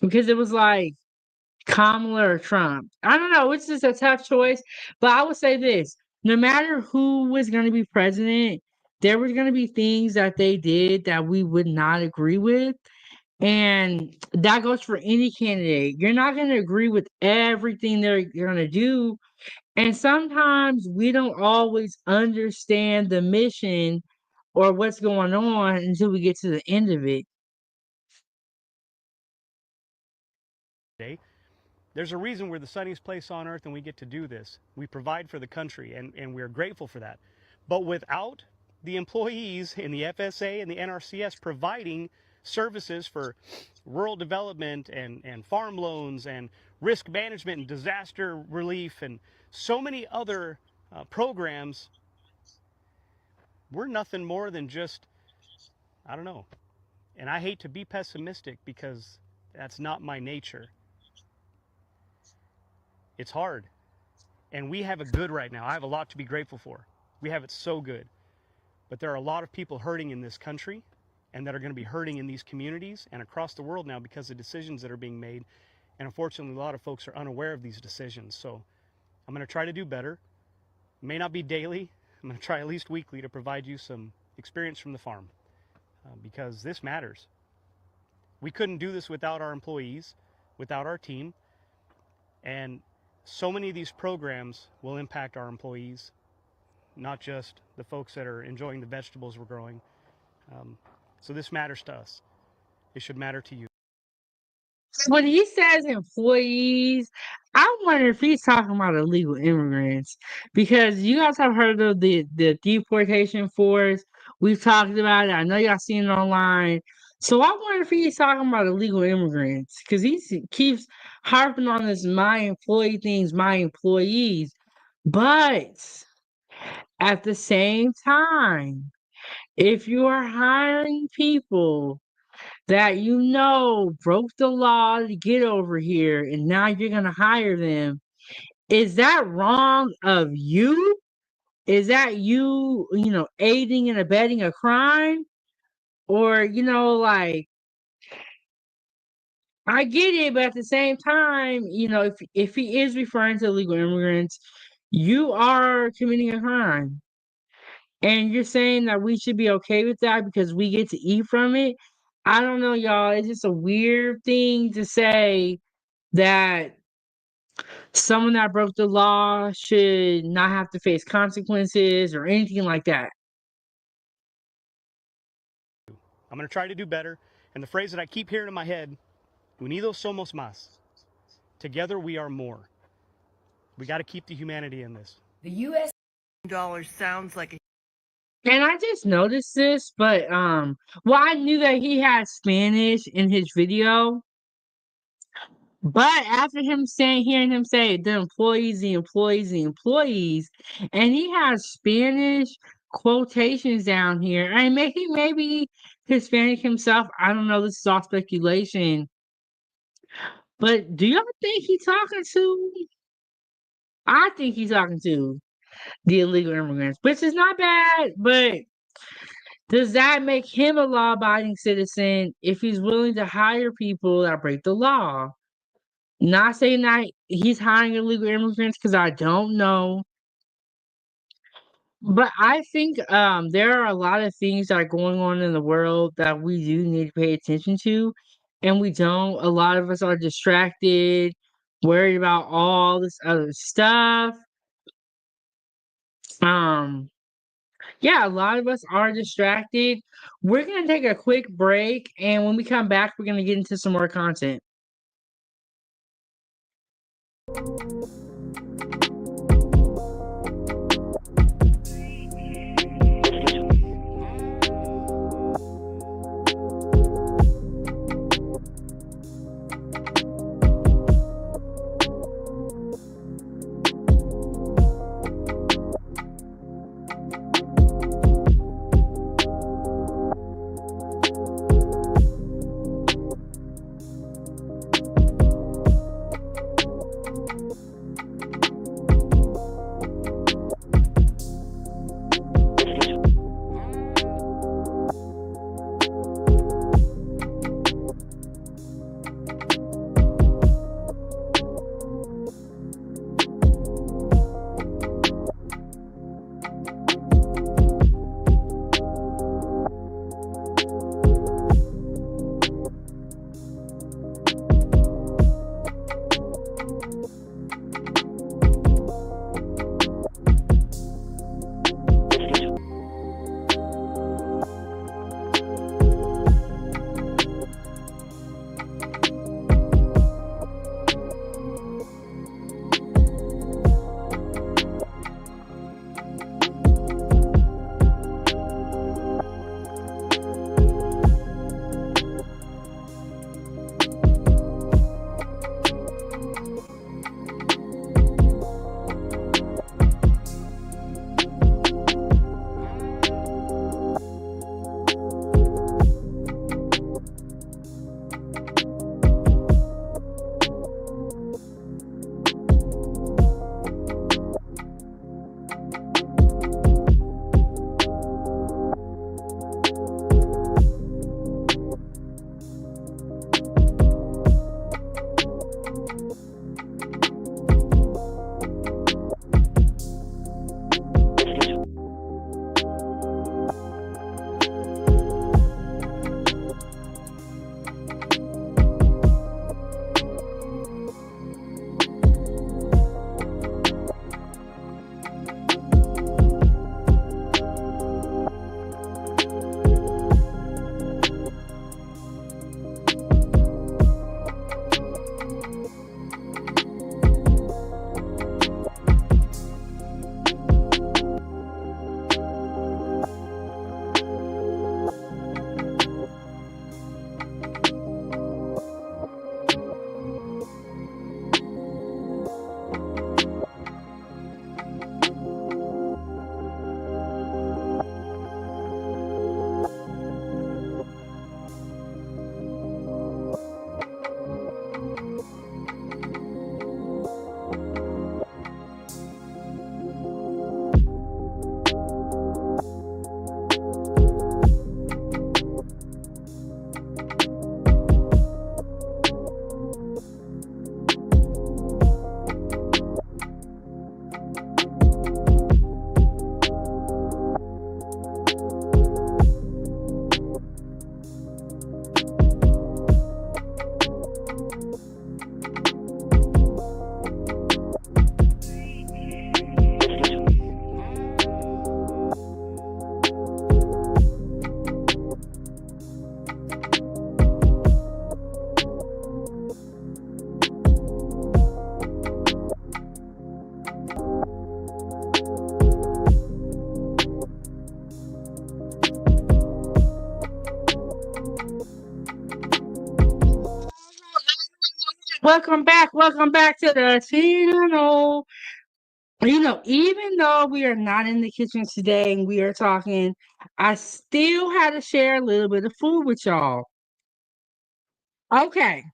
because it was like Kamala or Trump. I don't know. It's just a tough choice. But I would say this, no matter who was going to be president, there was going to be things that they did that we would not agree with. And that goes for any candidate. You're not going to agree with everything they're going to do. And sometimes we don't always understand the mission or what's going on until we get to the end of it. There's a reason we're the sunniest place on earth and we get to do this. We provide for the country and we're grateful for that. But without the employees in the FSA and the NRCS providing services for rural development and farm loans and risk management and disaster relief and so many other programs, we're nothing more than just, I don't know. And I hate to be pessimistic because that's not my nature. It's hard. And we have it good right now. I have a lot to be grateful for. We have it so good. But there are a lot of people hurting in this country and that are going to be hurting in these communities and across the world now because of decisions that are being made. And unfortunately, a lot of folks are unaware of these decisions. So I'm going to try to do better. It may not be daily. I'm going to try at least weekly to provide you some experience from the farm because this matters. We couldn't do this without our employees, without our team. And so many of these programs will impact our employees, not just the folks that are enjoying the vegetables we're growing. So this matters to us. It should matter to you. When he says employees, I wonder if he's talking about illegal immigrants because you guys have heard of the deportation force. We've talked about it. I know y'all seen it online. So I wonder if he's talking about illegal immigrants because keeps harping on this my employee things, my employees. But at the same time, if you are hiring people that broke the law to get over here and now you're going to hire them, is that wrong of you? Is that aiding and abetting a crime? Or, like, I get it, but at the same time, if he is referring to illegal immigrants, you are committing a crime. And you're saying that we should be okay with that because we get to eat from it. I don't know, y'all. It's just a weird thing to say that someone that broke the law should not have to face consequences or anything like that. I'm going to try to do better. And the phrase that I keep hearing in my head, unidos somos más. Together we are more. We got to keep the humanity in this. The U.S. dollar sounds like a And I just noticed this, but I knew that he had Spanish in his video. But after hearing him say the employees, the employees, the employees, and he has Spanish quotations down here. I mean, maybe Hispanic himself. I don't know. This is all speculation. But do y'all think he's talking to? I think he's talking to the illegal immigrants, which is not bad. But does that make him a law-abiding citizen if he's willing to hire people that break the law? Not saying that he's hiring illegal immigrants because I don't know. But I think there are a lot of things that are going on in the world that we do need to pay attention to, and we don't. A lot of us are distracted, worried about all this other stuff. Um, yeah, a lot of us are distracted. We're gonna take a quick break, and when we come back, we're gonna get into some more content. Welcome back to the channel. Even though we are not in the kitchen today and we are talking I still had to share a little bit of food with y'all. Okay.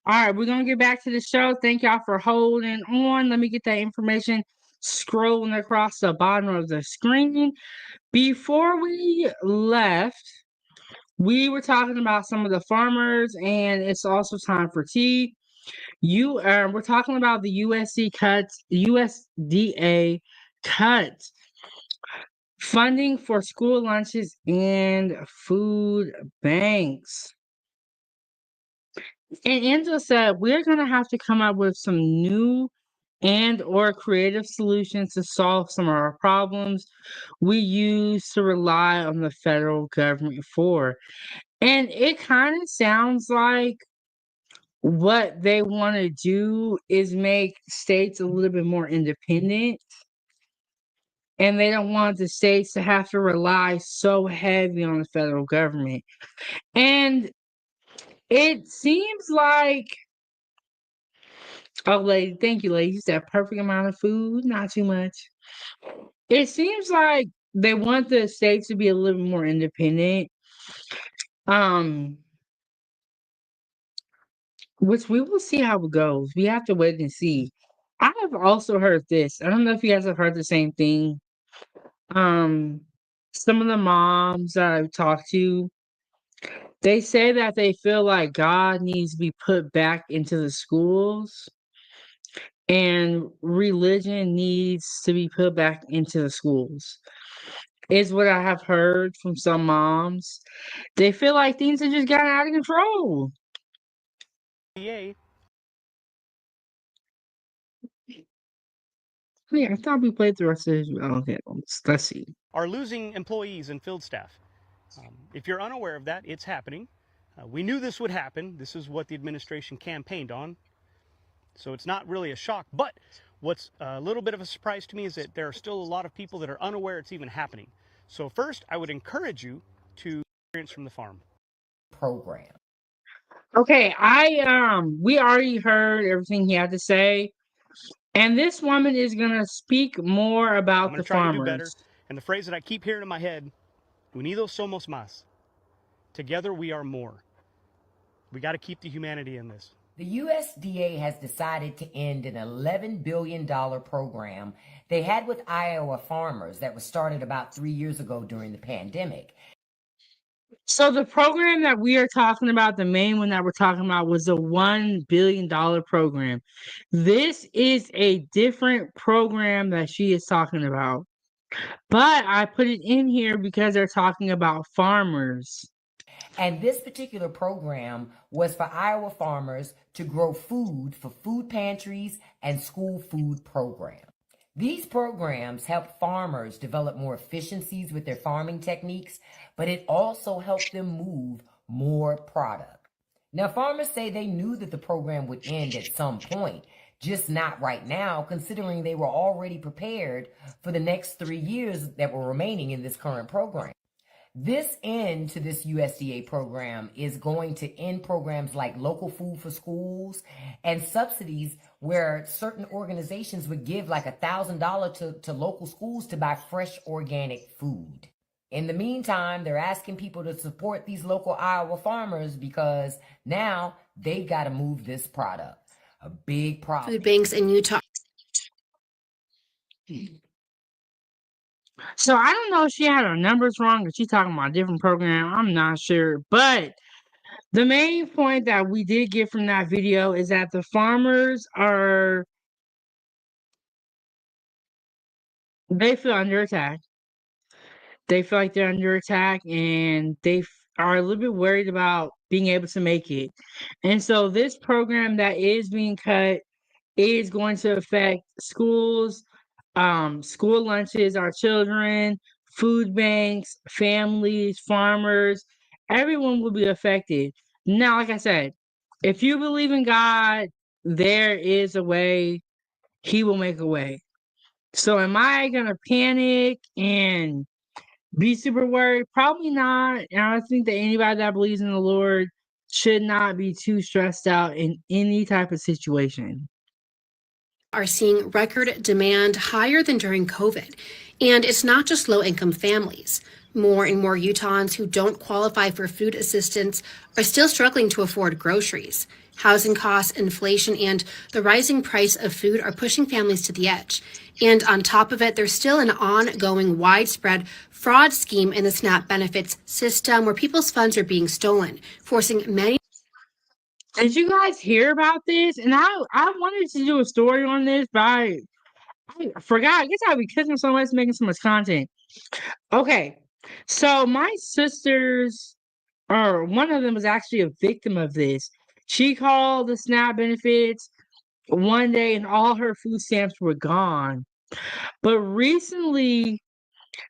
All right, we're going to get back to the show. Thank y'all for holding on. Let me get that information scrolling across the bottom of the screen. Before we left, we were talking about some of the farmers, and it's also time for tea. We're talking about the USDA cuts funding for school lunches and food banks. And Angela said we're going to have to come up with some new and or creative solutions to solve some of our problems we used to rely on the federal government for. And it kind of sounds like what they want to do is make states a little bit more independent. And they don't want the states to have to rely so heavy on the federal government. And it seems like, oh, lady, thank you, ladies. That perfect amount of food, not too much. It seems like they want the states to be a little more independent. Um, which we will see how it goes. We have to wait and see. I have also heard this. I don't know if you guys have heard the same thing. Some of the moms that I've talked to, they say that they feel like God needs to be put back into the schools and religion needs to be put back into the schools. Is what I have heard from some moms. They feel like things have just gotten out of control. USDA. Yeah, I thought we played the rest of this. Okay, let's see. Are losing employees and field staff. If you're unaware of that, it's happening. We knew this would happen. This is what the administration campaigned on. So it's not really a shock. But what's a little bit of a surprise to me is that there are still a lot of people that are unaware it's even happening. So first, I would encourage you to experience from the farm program. Okay, we already heard everything he had to say. And this woman is going to speak more about I'm going the to try farmers. to do better. And the phrase that I keep hearing in my head, unidos somos más. Together we are more. We got to keep the humanity in this. The USDA has decided to end an $11 billion program they had with Iowa farmers that was started about 3 years ago during the pandemic. So the program that we are talking about, the main one that we're talking about, was the $1 billion program. This is a different program that she is talking about. But I put it in here because they're talking about farmers. And this particular program was for Iowa farmers to grow food for food pantries and school food programs. These programs help farmers develop more efficiencies with their farming techniques, but it also helped them move more product. Now, farmers say they knew that the program would end at some point, just not right now, considering they were already prepared for the next 3 years that were remaining in this current program. This end to this USDA program is going to end programs like local food for schools and subsidies where certain organizations would give like $1,000 to local schools to buy fresh organic food. In the meantime, they're asking people to support these local Iowa farmers because now they got to move this product. A big problem. Food banks in Utah. So I don't know if she had her numbers wrong or she's talking about a different program. I'm not sure. But the main point that we did get from that video is that the farmers they feel under attack. They feel like they're under attack and they are a little bit worried about being able to make it. And so this program that is being cut is going to affect schools, school lunches, our children, food banks, families, farmers, everyone will be affected. Now, like I said, if you believe in God, there is a way, He will make a way. So, am I going to panic and be super worried? Probably not. And I think that anybody that believes in the Lord should not be too stressed out in any type of situation. Are seeing record demand higher than during COVID. And it's not just low-income families. More and more Utahns who don't qualify for food assistance are still struggling to afford groceries. Housing costs, inflation, and the rising price of food are pushing families to the edge. And on top of it, there's still an ongoing widespread fraud scheme in the SNAP benefits system where people's funds are being stolen, forcing many. Did you guys hear about this? And I wanted to do a story on this, but I forgot. I guess I'd be cooking so much, making so much content. Okay, so my sisters, or one of them was actually a victim of this. She called the SNAP benefits one day and all her food stamps were gone. But recently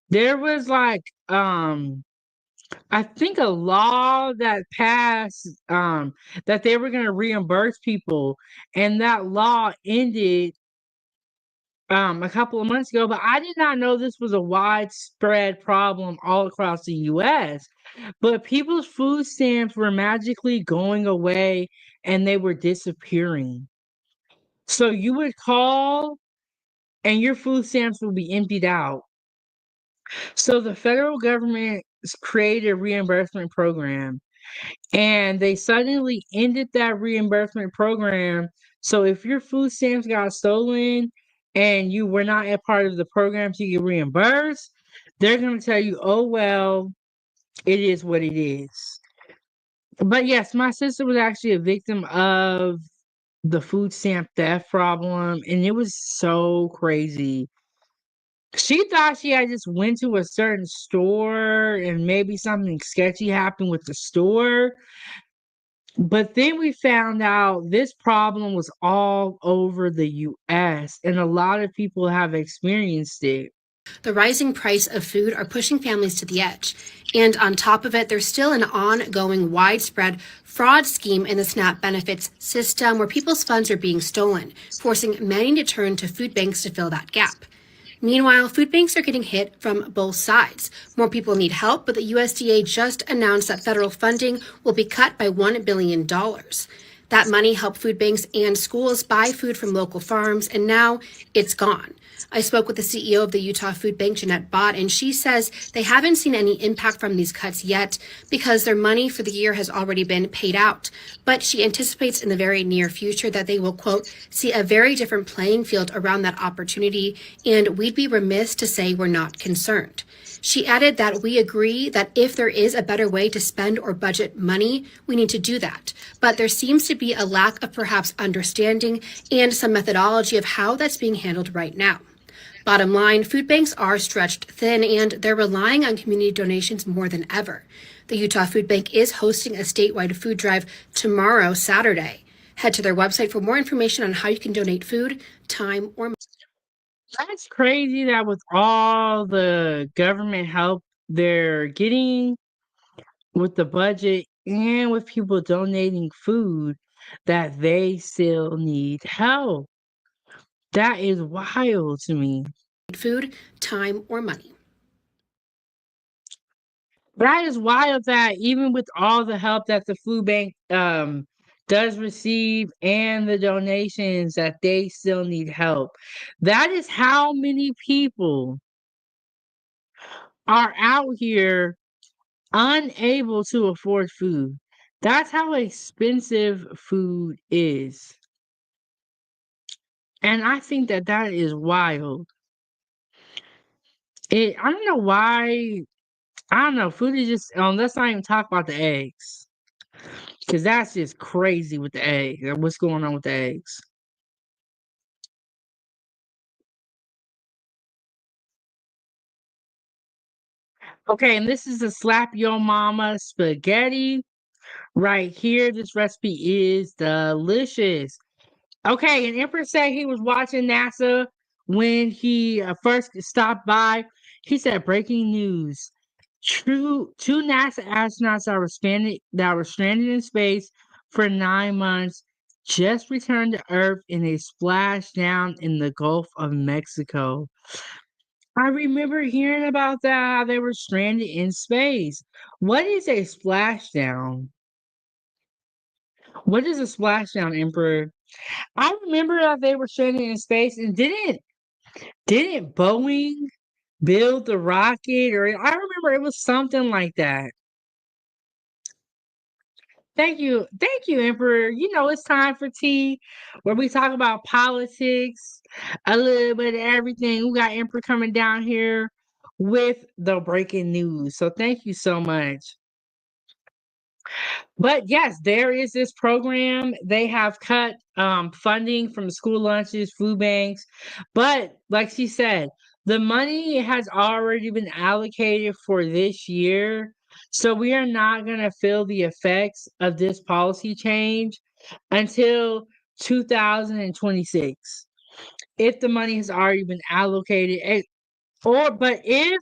there was like I think a law that passed that they were going to reimburse people, and that law ended a couple of months ago, but I did not know this was a widespread problem all across the US. But people's food stamps were magically going away and they were disappearing. So you would call and your food stamps will be emptied out. So the federal government created a reimbursement program and they suddenly ended that reimbursement program. So if your food stamps got stolen and you were not a part of the program to get reimbursed, they're going to tell you, oh, well, it is what it is. But yes, my sister was actually a victim of the food stamp theft problem, and it was so crazy. She thought she had just went to a certain store and maybe something sketchy happened with the store. But then we found out this problem was all over the US and a lot of people have experienced it. The rising price of food are pushing families to the edge. And on top of it, there's still an ongoing widespread fraud scheme in the SNAP benefits system where people's funds are being stolen, forcing many to turn to food banks to fill that gap. Meanwhile, food banks are getting hit from both sides. More people need help, but the USDA just announced that federal funding will be cut by $1 billion. That money helped food banks and schools buy food from local farms, and now it's gone. I spoke with the CEO of the Utah Food Bank, Jeanette Bott, and she says they haven't seen any impact from these cuts yet because their money for the year has already been paid out. But she anticipates in the very near future that they will, quote, see a very different playing field around that opportunity, and we'd be remiss to say we're not concerned. She added that we agree that if there is a better way to spend or budget money, we need to do that. But there seems to be a lack of perhaps understanding and some methodology of how that's being handled right now. Bottom line, food banks are stretched thin and they're relying on community donations more than ever. The Utah Food Bank is hosting a statewide food drive tomorrow, Saturday. Head to their website for more information on how you can donate food, time, or money. That's crazy that with all the government help they're getting with the budget and with people donating food, that they still need help. That is wild to me. Food, time, or money. That is wild that even with all the help that the food bank does receive and the donations that they still need help. That is how many people are out here unable to afford food. That's how expensive food is. And I think that that is wild. I don't know why. I don't know. Food is just. Let's not even talk about the eggs, because that's just crazy with the eggs. And what's going on with the eggs? Okay, and this is a slap your mama spaghetti right here. This recipe is delicious. Okay, and Emperor said he was watching NASA when he first stopped by. He said, "Breaking news: two NASA astronauts that were stranded in space for 9 months just returned to Earth in a splashdown in the Gulf of Mexico." I remember hearing about that. How they were stranded in space. What is a splashdown? What is a splashdown, Emperor? I remember that they were stranded in space, and didn't Boeing build the rocket, or I remember it was something like that. Thank you, Emperor. You know, it's time for tea, where we talk about politics, a little bit of everything. We got Emperor coming down here with the breaking news. So thank you so much. But yes, there is this program. They have cut funding from school lunches, food banks. But like she said, the money has already been allocated for this year. So we are not going to feel the effects of this policy change until 2026. If the money has already been allocated, but if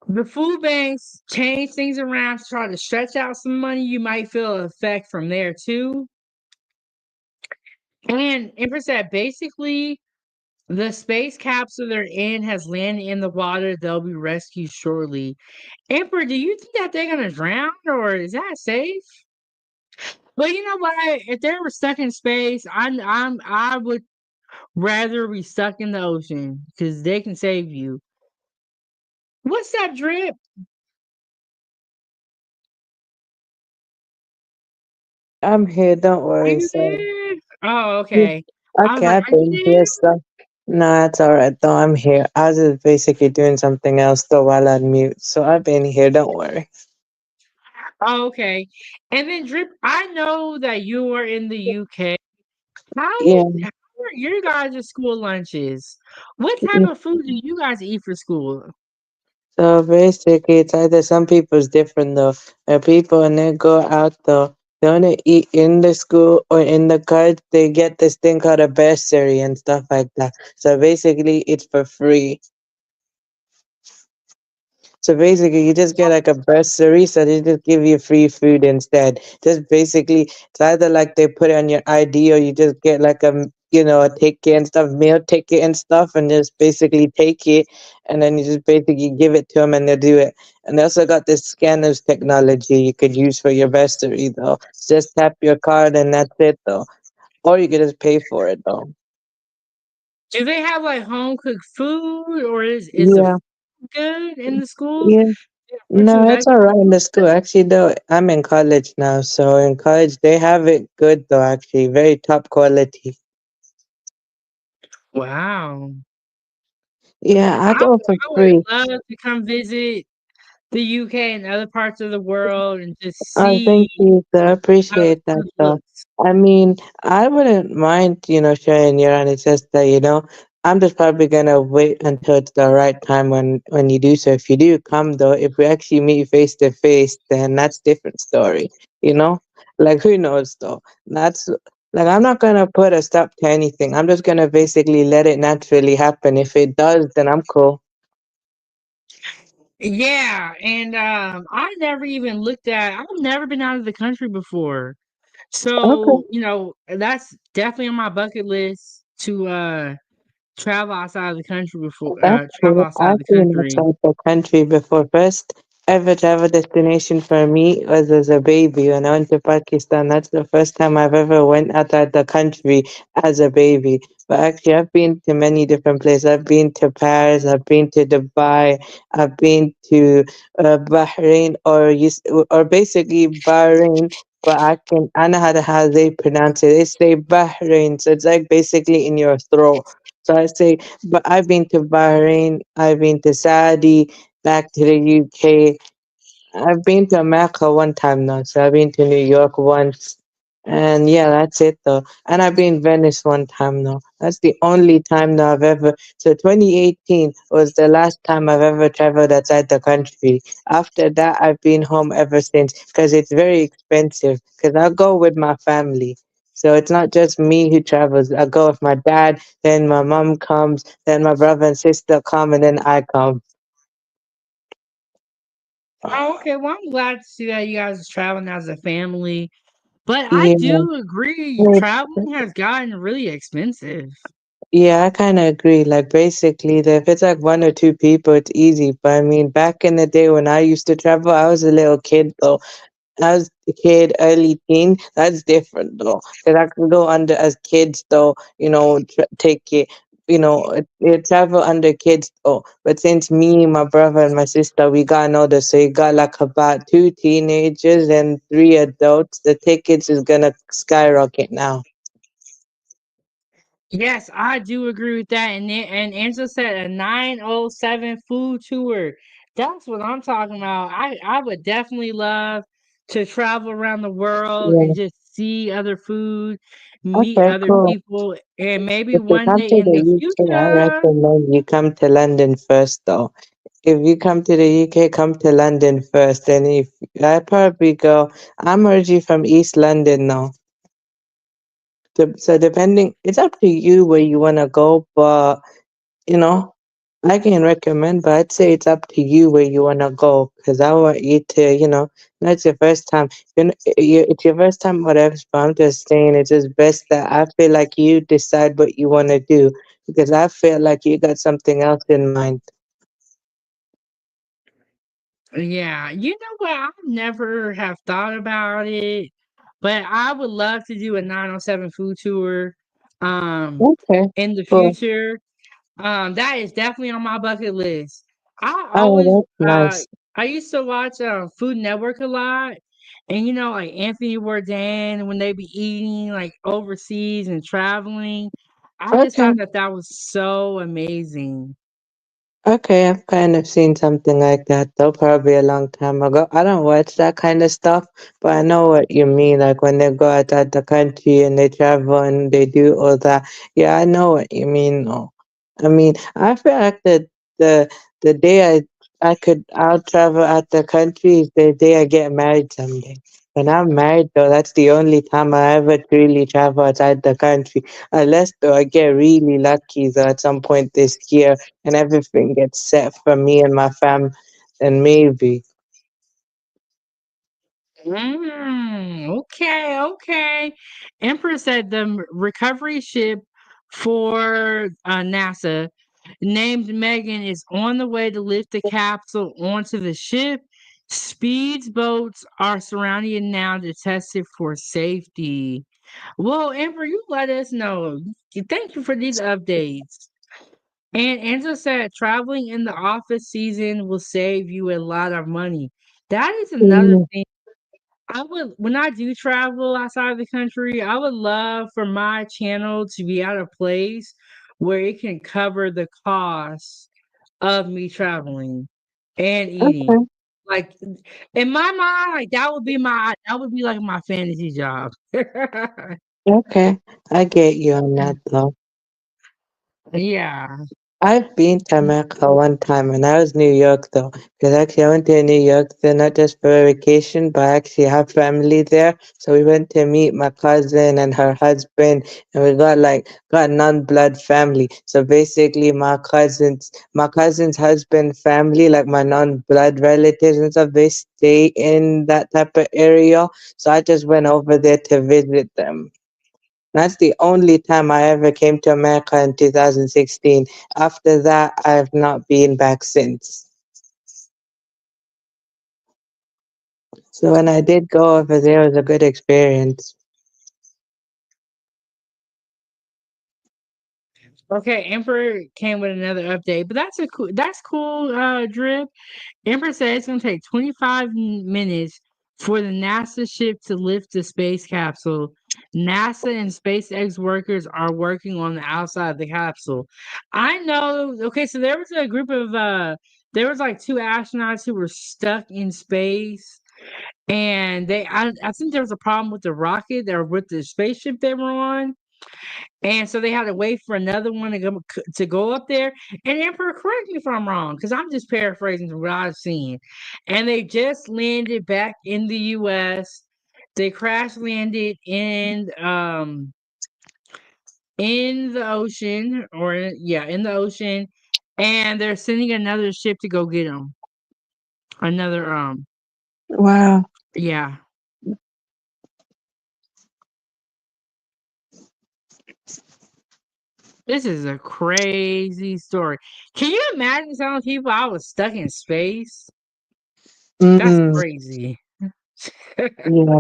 the food banks change things around to try to stretch out some money, you might feel an effect from there too. And Empress said basically the space capsule they're in has landed in the water. They'll be rescued shortly. Emperor, do you think that they're gonna drown or is that safe? But you know what? If they were stuck in space, I would rather be stuck in the ocean because they can save you. What's that drip? I'm here, don't Are worry. you So, there? Oh, yeah. okay. I was Okay, like, I've are you been there? here, so. No, that's all right, though. I'm here. I was just basically doing something else, though, while on mute. So I've been here, don't worry. Oh, okay. And then Drip, I know that you are in the UK. Yeah. How are your guys' school lunches? What type Yeah. of food do you guys eat for school? So basically, it's either some people's different, though. People, when they go out, though, they want to eat in the school or in the cart, they get this thing called a bursary and stuff like that. So basically, it's for free. So basically, you just get like a bursary, so they just give you free food instead. Just basically, it's either like they put it on your ID or you just get like a ticket and stuff, meal ticket and stuff, and just basically take it, and then you just basically give it to them and they do it. And they also got this scanners technology you could use for your bursary though. Just tap your card and that's it though. Or you could just pay for it though. Do they have like home cooked food or is the Yeah, food good in the schools? yeah. Fruits and No, it's vegetables? alright in the school. Actually, though, I'm in college now, so in college they have it good though. Actually, very top quality. Wow. Yeah, I I go for would free. love to come visit the UK and other parts of the world and just Oh, see thank you, sir. I how the appreciate that, food though. looks. I mean, I wouldn't mind, sharing your own. It's just that, I'm just probably gonna wait until it's the right time when you do so. If you do come, though, if we actually meet face to face, then that's different story, you know? Like, who knows, though? That's like, I'm not gonna put a stop to anything. I'm just gonna basically let it naturally happen. If it does, then I'm cool. Yeah, and I never even looked at I've never been out of the country before. Okay. So, that's definitely on my bucket list to travel outside of the country before That's travel cool. outside I've the been country. outside the country before. First ever travel destination for me was as a baby when I went to Pakistan. That's the first time I've ever went outside the country as a baby. But actually, I've been to many different places. I've been to Paris. I've been to Dubai. I've been to Bahrain, or basically Bahrain. But I know how they pronounce it. They say Bahrain, so it's like basically in your throat. So I say, but I've been to Bahrain, I've been to Saudi, back to the UK. I've been to America one time now, so I've been to New York once. And yeah, that's it though. And I've been Venice one time now. That's the only time that I've ever. So 2018 was the last time I've ever traveled outside the country. After that, I've been home ever since because it's very expensive. Because I go with my family. So it's not just me who travels. I go with my dad, then my mom comes, then my brother and sister come, and then I come. Oh, okay. Well, I'm glad to see that you guys are traveling as a family. But I Yeah. do agree, traveling has gotten really expensive. Yeah, I kind of agree. Like, basically, if it's like one or two people, it's easy. But I mean, back in the day when I used to travel, I was a little kid though. I was a kid, early teen. That's different though, because I could go under as kids though. Take it. it travel under kids. Oh, but since me, my brother, and my sister, we got an older, so you got like about 2 teenagers and 3 adults. The tickets is gonna skyrocket now. Yes, I do agree with that. And Angela said a 907 food tour. That's what I'm talking about. I would definitely love to travel around the world Yeah. and just see other food, meet Okay, other cool. people, and maybe If you one come day to in the the UK, I future. recommend you come to London first, though. If you come to the UK, come to London first. And if I probably go, I'm originally from East London now. So depending, it's up to you where you wanna go, but you know, I can recommend, but I'd say it's up to you where you wanna go, because I want you to, that's your first time. It's your first time, whatever. But I'm just saying, it's just best that I feel like you decide what you wanna do, because I feel like you got something else in mind. Yeah, you know what? I never have thought about it, but I would love to do a 907 food tour Okay, in the cool. future. That is definitely on my bucket list. I always Oh, that's nice. I used to watch Food Network a lot, and like Anthony Bourdain when they be eating like overseas and traveling. I just Okay. thought that was so amazing. Okay, I've kind of seen something like that though, probably a long time ago. I don't watch that kind of stuff, but I know what you mean. Like when they go outside the country and they travel and they do all that. Yeah, I know what you mean. Though. I mean, I feel like the the day I'll travel out the country is the day I get married someday. When I'm married though, that's the only time I ever truly travel outside the country. Unless though I get really lucky though at some point this year and everything gets set for me and my fam, and maybe. Okay, okay. Empress said the recovery ship for NASA named Megan is on the way to lift the capsule onto the ship. Speeds boats are surrounding it now to test it for safety. Well, Amber, you let us know. Thank you for these updates. And Angela said traveling in the office season will save you a lot of money. That is another Mm, thing. When I do travel outside the country, I would love for my channel to be at a place where it can cover the cost of me traveling and eating. okay, Like in my mind, like that would be like my fantasy job. okay. I get you on that though. Yeah. I've been to America one time, and I was New York though. Because actually, I went to New York there not just for a vacation, but I actually have family there. So we went to meet my cousin and her husband, and we got non-blood family. So basically, my cousin's husband family, like my non-blood relatives and stuff, they stay in that type of area. So I just went over there to visit them. That's the only time I ever came to America in 2016. After that, I have not been back since. So when I did go over there, it was a good experience. Okay, Emperor came with another update, but that's cool, Drip. Emperor said it's gonna take 25 minutes for the NASA ship to lift the space capsule. NASA and SpaceX workers are working on the outside of the capsule. I know. Okay, so there was a group of there was like two astronauts who were stuck in space, and I think there was a problem with the rocket or with the spaceship they were on. And so they had to wait for another one to go up there. And Emperor, correct me if I'm wrong, because I'm just paraphrasing from what I've seen. And they just landed back in the U.S. They crash landed in the ocean, in the ocean, and they're sending another ship to go get them. Another Wow. yeah. This is a crazy story. Can you imagine telling people I was stuck in space? That's Mm-hmm. crazy. Yeah,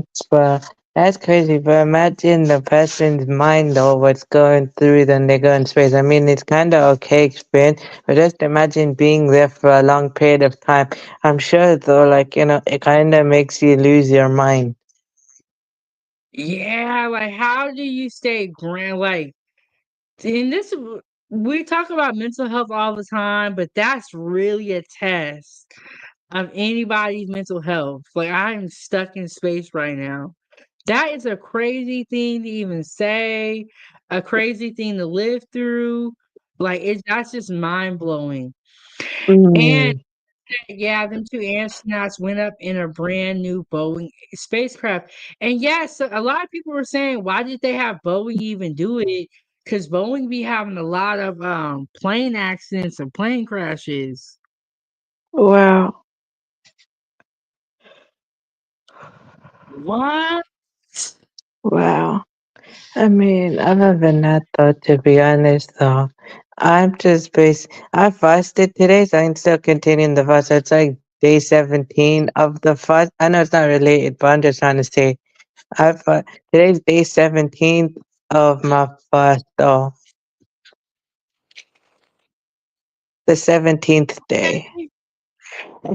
That's crazy, but imagine the person's mind though, what's going through when they go in space. I mean, it's kind of okay experience, but just imagine being there for a long period of time. I'm sure though, like, it kind of makes you lose your mind. Yeah, like how do you stay like in this we talk about mental health all the time, but that's really a test of anybody's mental health. Like I'm stuck in space right now. That is a crazy thing to even say, a crazy thing to live through. Like that's just mind blowing. And Mm. yeah, them two astronauts went up in a brand new Boeing spacecraft. And yes, a lot of people were saying, why did they have Boeing even do it? Because Boeing be having a lot of plane accidents and plane crashes. Wow. What? Wow. I mean, other than that, though, to be honest, though, I fasted today, so I'm still continuing the fast. So it's like day 17 of the fast. I know it's not related, but I'm just trying to say, today's day 17th of my fast, though. The 17th day.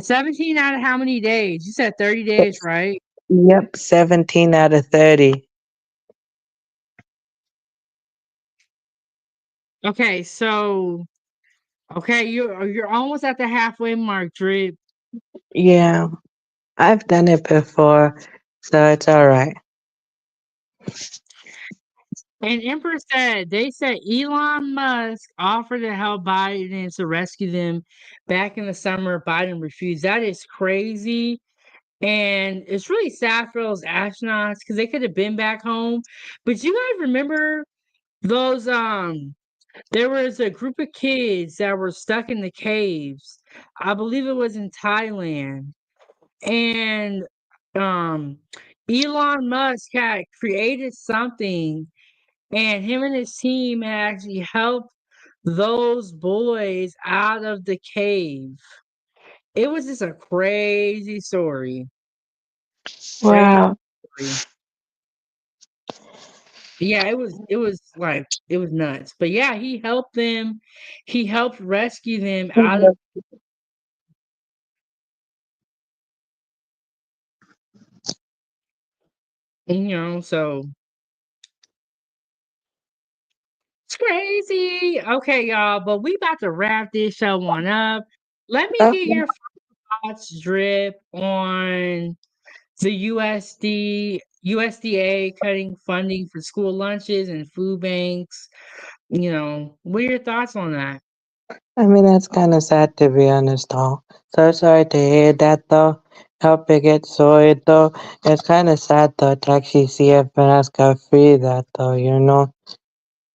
17 out of how many days? You said 30 days, right? Yep, 17 out of 30. Okay, so okay, you're almost at the halfway mark, Drip. Yeah, I've done it before, so it's alright. And Emperor said they said Elon Musk offered to help Biden to rescue them back in the summer. Biden refused. That is crazy. And it's really sad for those astronauts because they could have been back home. But you guys remember those there was a group of kids that were stuck in the caves. I believe it was in Thailand. And um Elon Musk had created something and him and his team had actually helped those boys out of the cave. It was just a crazy story. Crazy Wow. story. Yeah, it was like it was nuts. But yeah, he helped them. He helped rescue them out of so it's crazy. Okay, y'all, but we about to wrap this show on up. Let me get Okay. your thoughts, Drip, on the USDA cutting funding for school lunches and food banks. What are your thoughts on that? I mean, that's kind of sad to be honest, though. So sorry to hear that, though. Hope it gets sorted, though. It's kind of sad, though, to actually see everyone else go through that, though.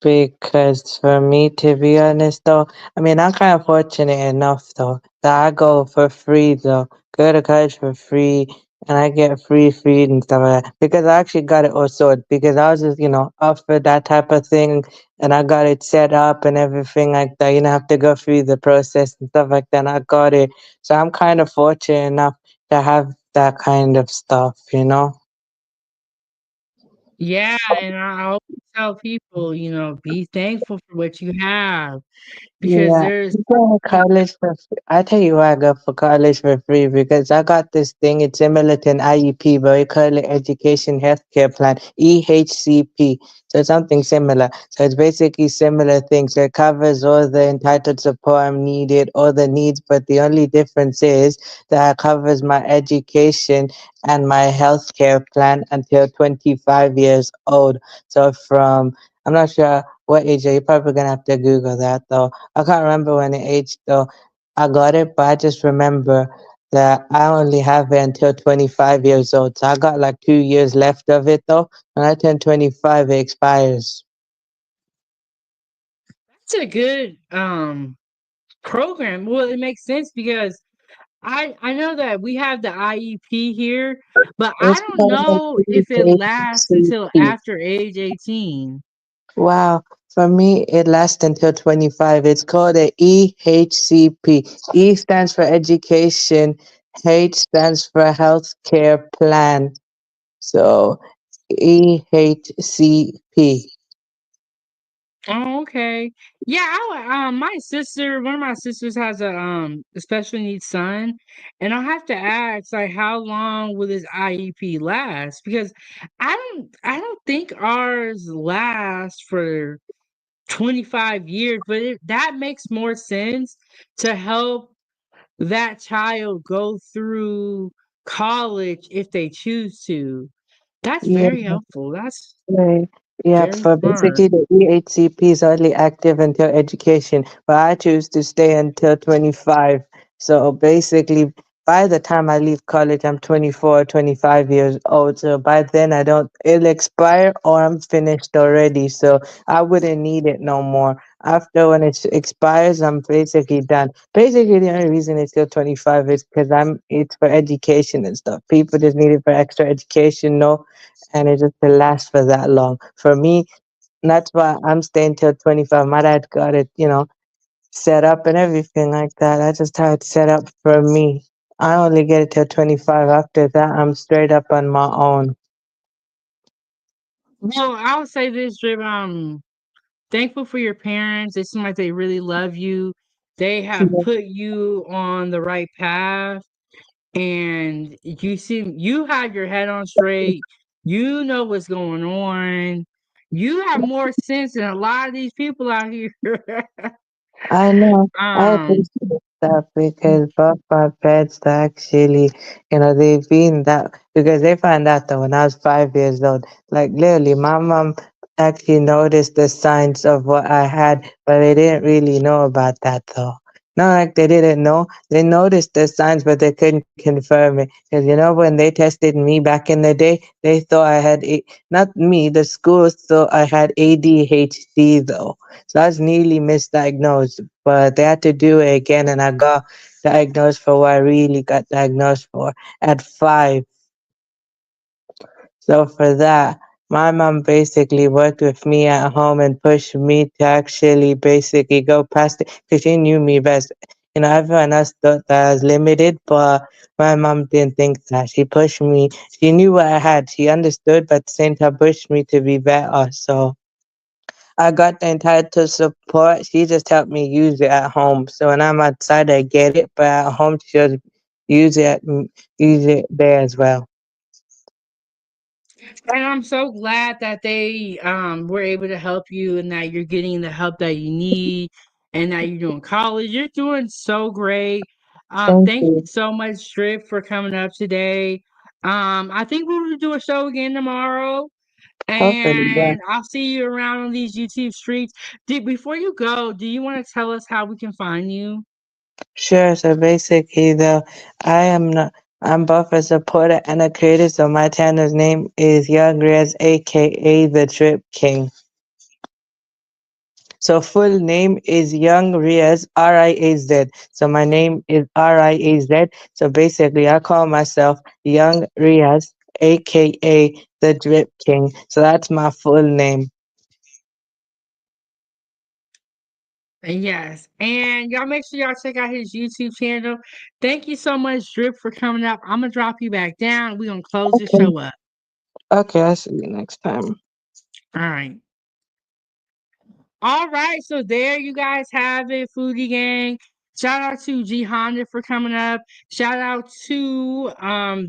Because for me, to be honest, though, I mean, I'm kind of fortunate enough, though, that I go for free, though. Go to college for free, and I get free food and stuff like that. Because I actually got it all sorted. Because I was just, offered that type of thing, and I got it set up and everything like that. You don't have to go through the process and stuff like that. And I got it. So I'm kind of fortunate enough to have that kind of stuff. Yeah, and I always tell people, be thankful for what you have because Yeah, there's you go to college for free. I tell you why I go for college for free because I got this thing. It's similar to an IEP, but we call it Education Healthcare Plan, EHCP. So it's something similar. So it's basically similar things. So it covers all the entitled support I'm needed, all the needs, but the only difference is that it covers my education and my healthcare plan until 25 years old. So I'm not sure what age are you probably gonna have to Google that though. I can't remember when the age though I got it, but I just remember that I only have it until 25 years old. So I got like 2 years left of it though. When I turn 25, it expires. it's a good program. Well, it makes sense because I know that we have the IEP here, but I It's don't called know if it lasts until EHCP. after age 18. Wow. For me, it lasts until 25. It's called a EHCP. E stands for education. H stands for healthcare plan. So EHCP. Oh, okay. Yeah, my sister, one of my sisters has a special needs son, and I'll have to ask like how long will this IEP last? Because I don't think ours lasts for 25 years, but that makes more sense to help that child go through college if they choose to. That's Yeah. very helpful. That's Right. Yeah, very for smart. basically the EHCP is only active until education, but I choose to stay until 25. So basically, by the time I leave college, I'm 24, 25 years old. So by then, it'll expire or I'm finished already. So I wouldn't need it no more. After when it expires, I'm basically done. Basically, the only reason it's still 25 is because it's for education and stuff. People just need it for extra education, no, and it just to last for that long. For me, that's why I'm staying till 25. My dad got it, set up and everything like that. I just had it set up for me. I only get it till 25. After that, I'm straight up on my own. Well, I'll say this, Drip. Thankful for your parents. It seems like they really love you. They have Yeah. put you on the right path, and you have your head on straight. You know what's going on. You have more sense than a lot of these people out here. I know. I um, appreciate that because both my parents actually, they've been that because they found out that when I was 5 years old, like literally, my mom actually noticed the signs of what I had, but they didn't really know about that though. Not like they didn't know. They noticed the signs, but they couldn't confirm it. Because when they tested me back in the day, they thought I had not me. The schools thought I had ADHD though. So I was nearly misdiagnosed, but they had to do it again, and I got diagnosed for what I really got diagnosed for at 5. So for that, my mom basically worked with me at home and pushed me to actually basically go past it because she knew me best. Everyone else thought that I was limited, but my mom didn't think that. She pushed me. She knew what I had. She understood, but at the same time pushed me to be better. So I got the entitled support. She just helped me use it at home. So when I'm outside, I get it, but at home, she'll use it there as well. and I'm so glad that they were able to help you and that you're getting the help that you need and that you're doing college. You're doing so great. Thank Thank you you. so much, Drip, for coming up today. I think we'll do a show again tomorrow. Hopefully, yeah. And I'll see you around on these YouTube streets. Before you go, do you want to tell us how we can find you? Sure. So basically, though, I am not. I'm both a supporter and a creator. So my channel's name is Young Riaz, aka the Drip King. So full name is Young Riaz, Riaz. So my name is Riaz. So basically, I call myself Young Riaz, aka the Drip King. So that's my full name. Yes. And y'all make sure y'all check out his YouTube channel. Thank you so much, Drip, for coming up. I'm going to drop you back down. We're going to close the Okay. show up. Okay, I'll see you next time. All right. All right. So there you guys have it, Foodie Gang. Shout out to G Honda for coming up. Shout out to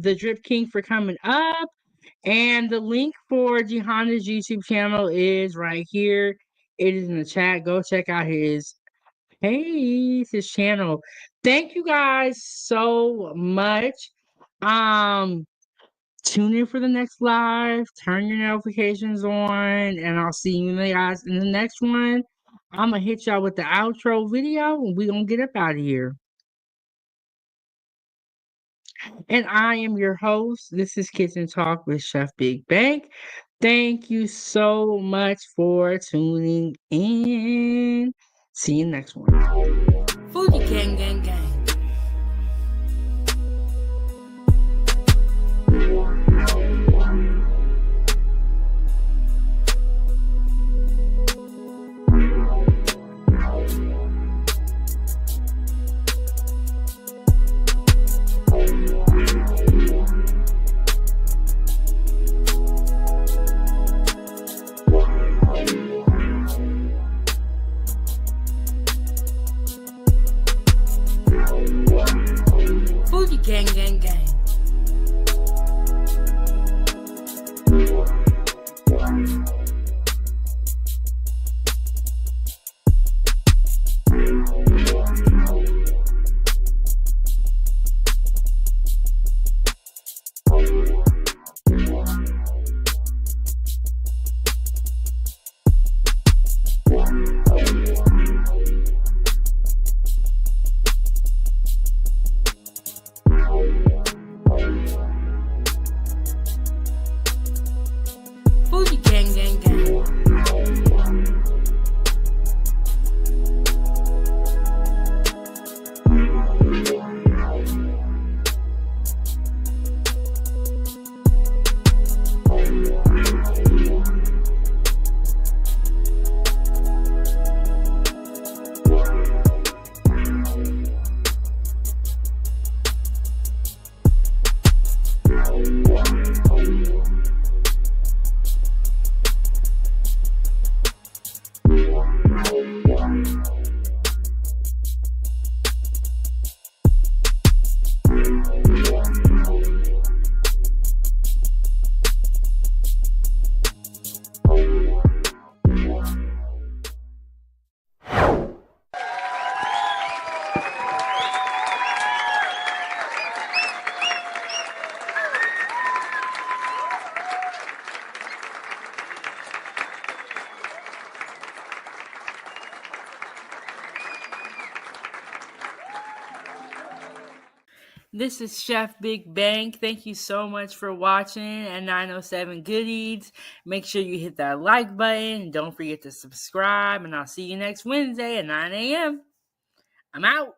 the Drip King for coming up. And the link for G Honda's YouTube channel is right here. It is in the chat. Go check out his his channel. Thank you guys so much. Um, Tune in for the next live. Turn your notifications on, and I'll see you guys in the next one. I'm gonna hit y'all with the outro video, and we gonna get up out of here. And I am your host. This is Kitchen Talk with Chef Big Bank. Thank you so much for tuning in. See you next one. Foodiegang, gang, gang. Gang, gang, gang. Foodiegang, gang, gang. This is Chef Big Bang. Thank you so much for watching at 907 Good Eats. Make sure you hit that like button and don't forget to subscribe. And I'll see you next Wednesday at 9 a.m. I'm out.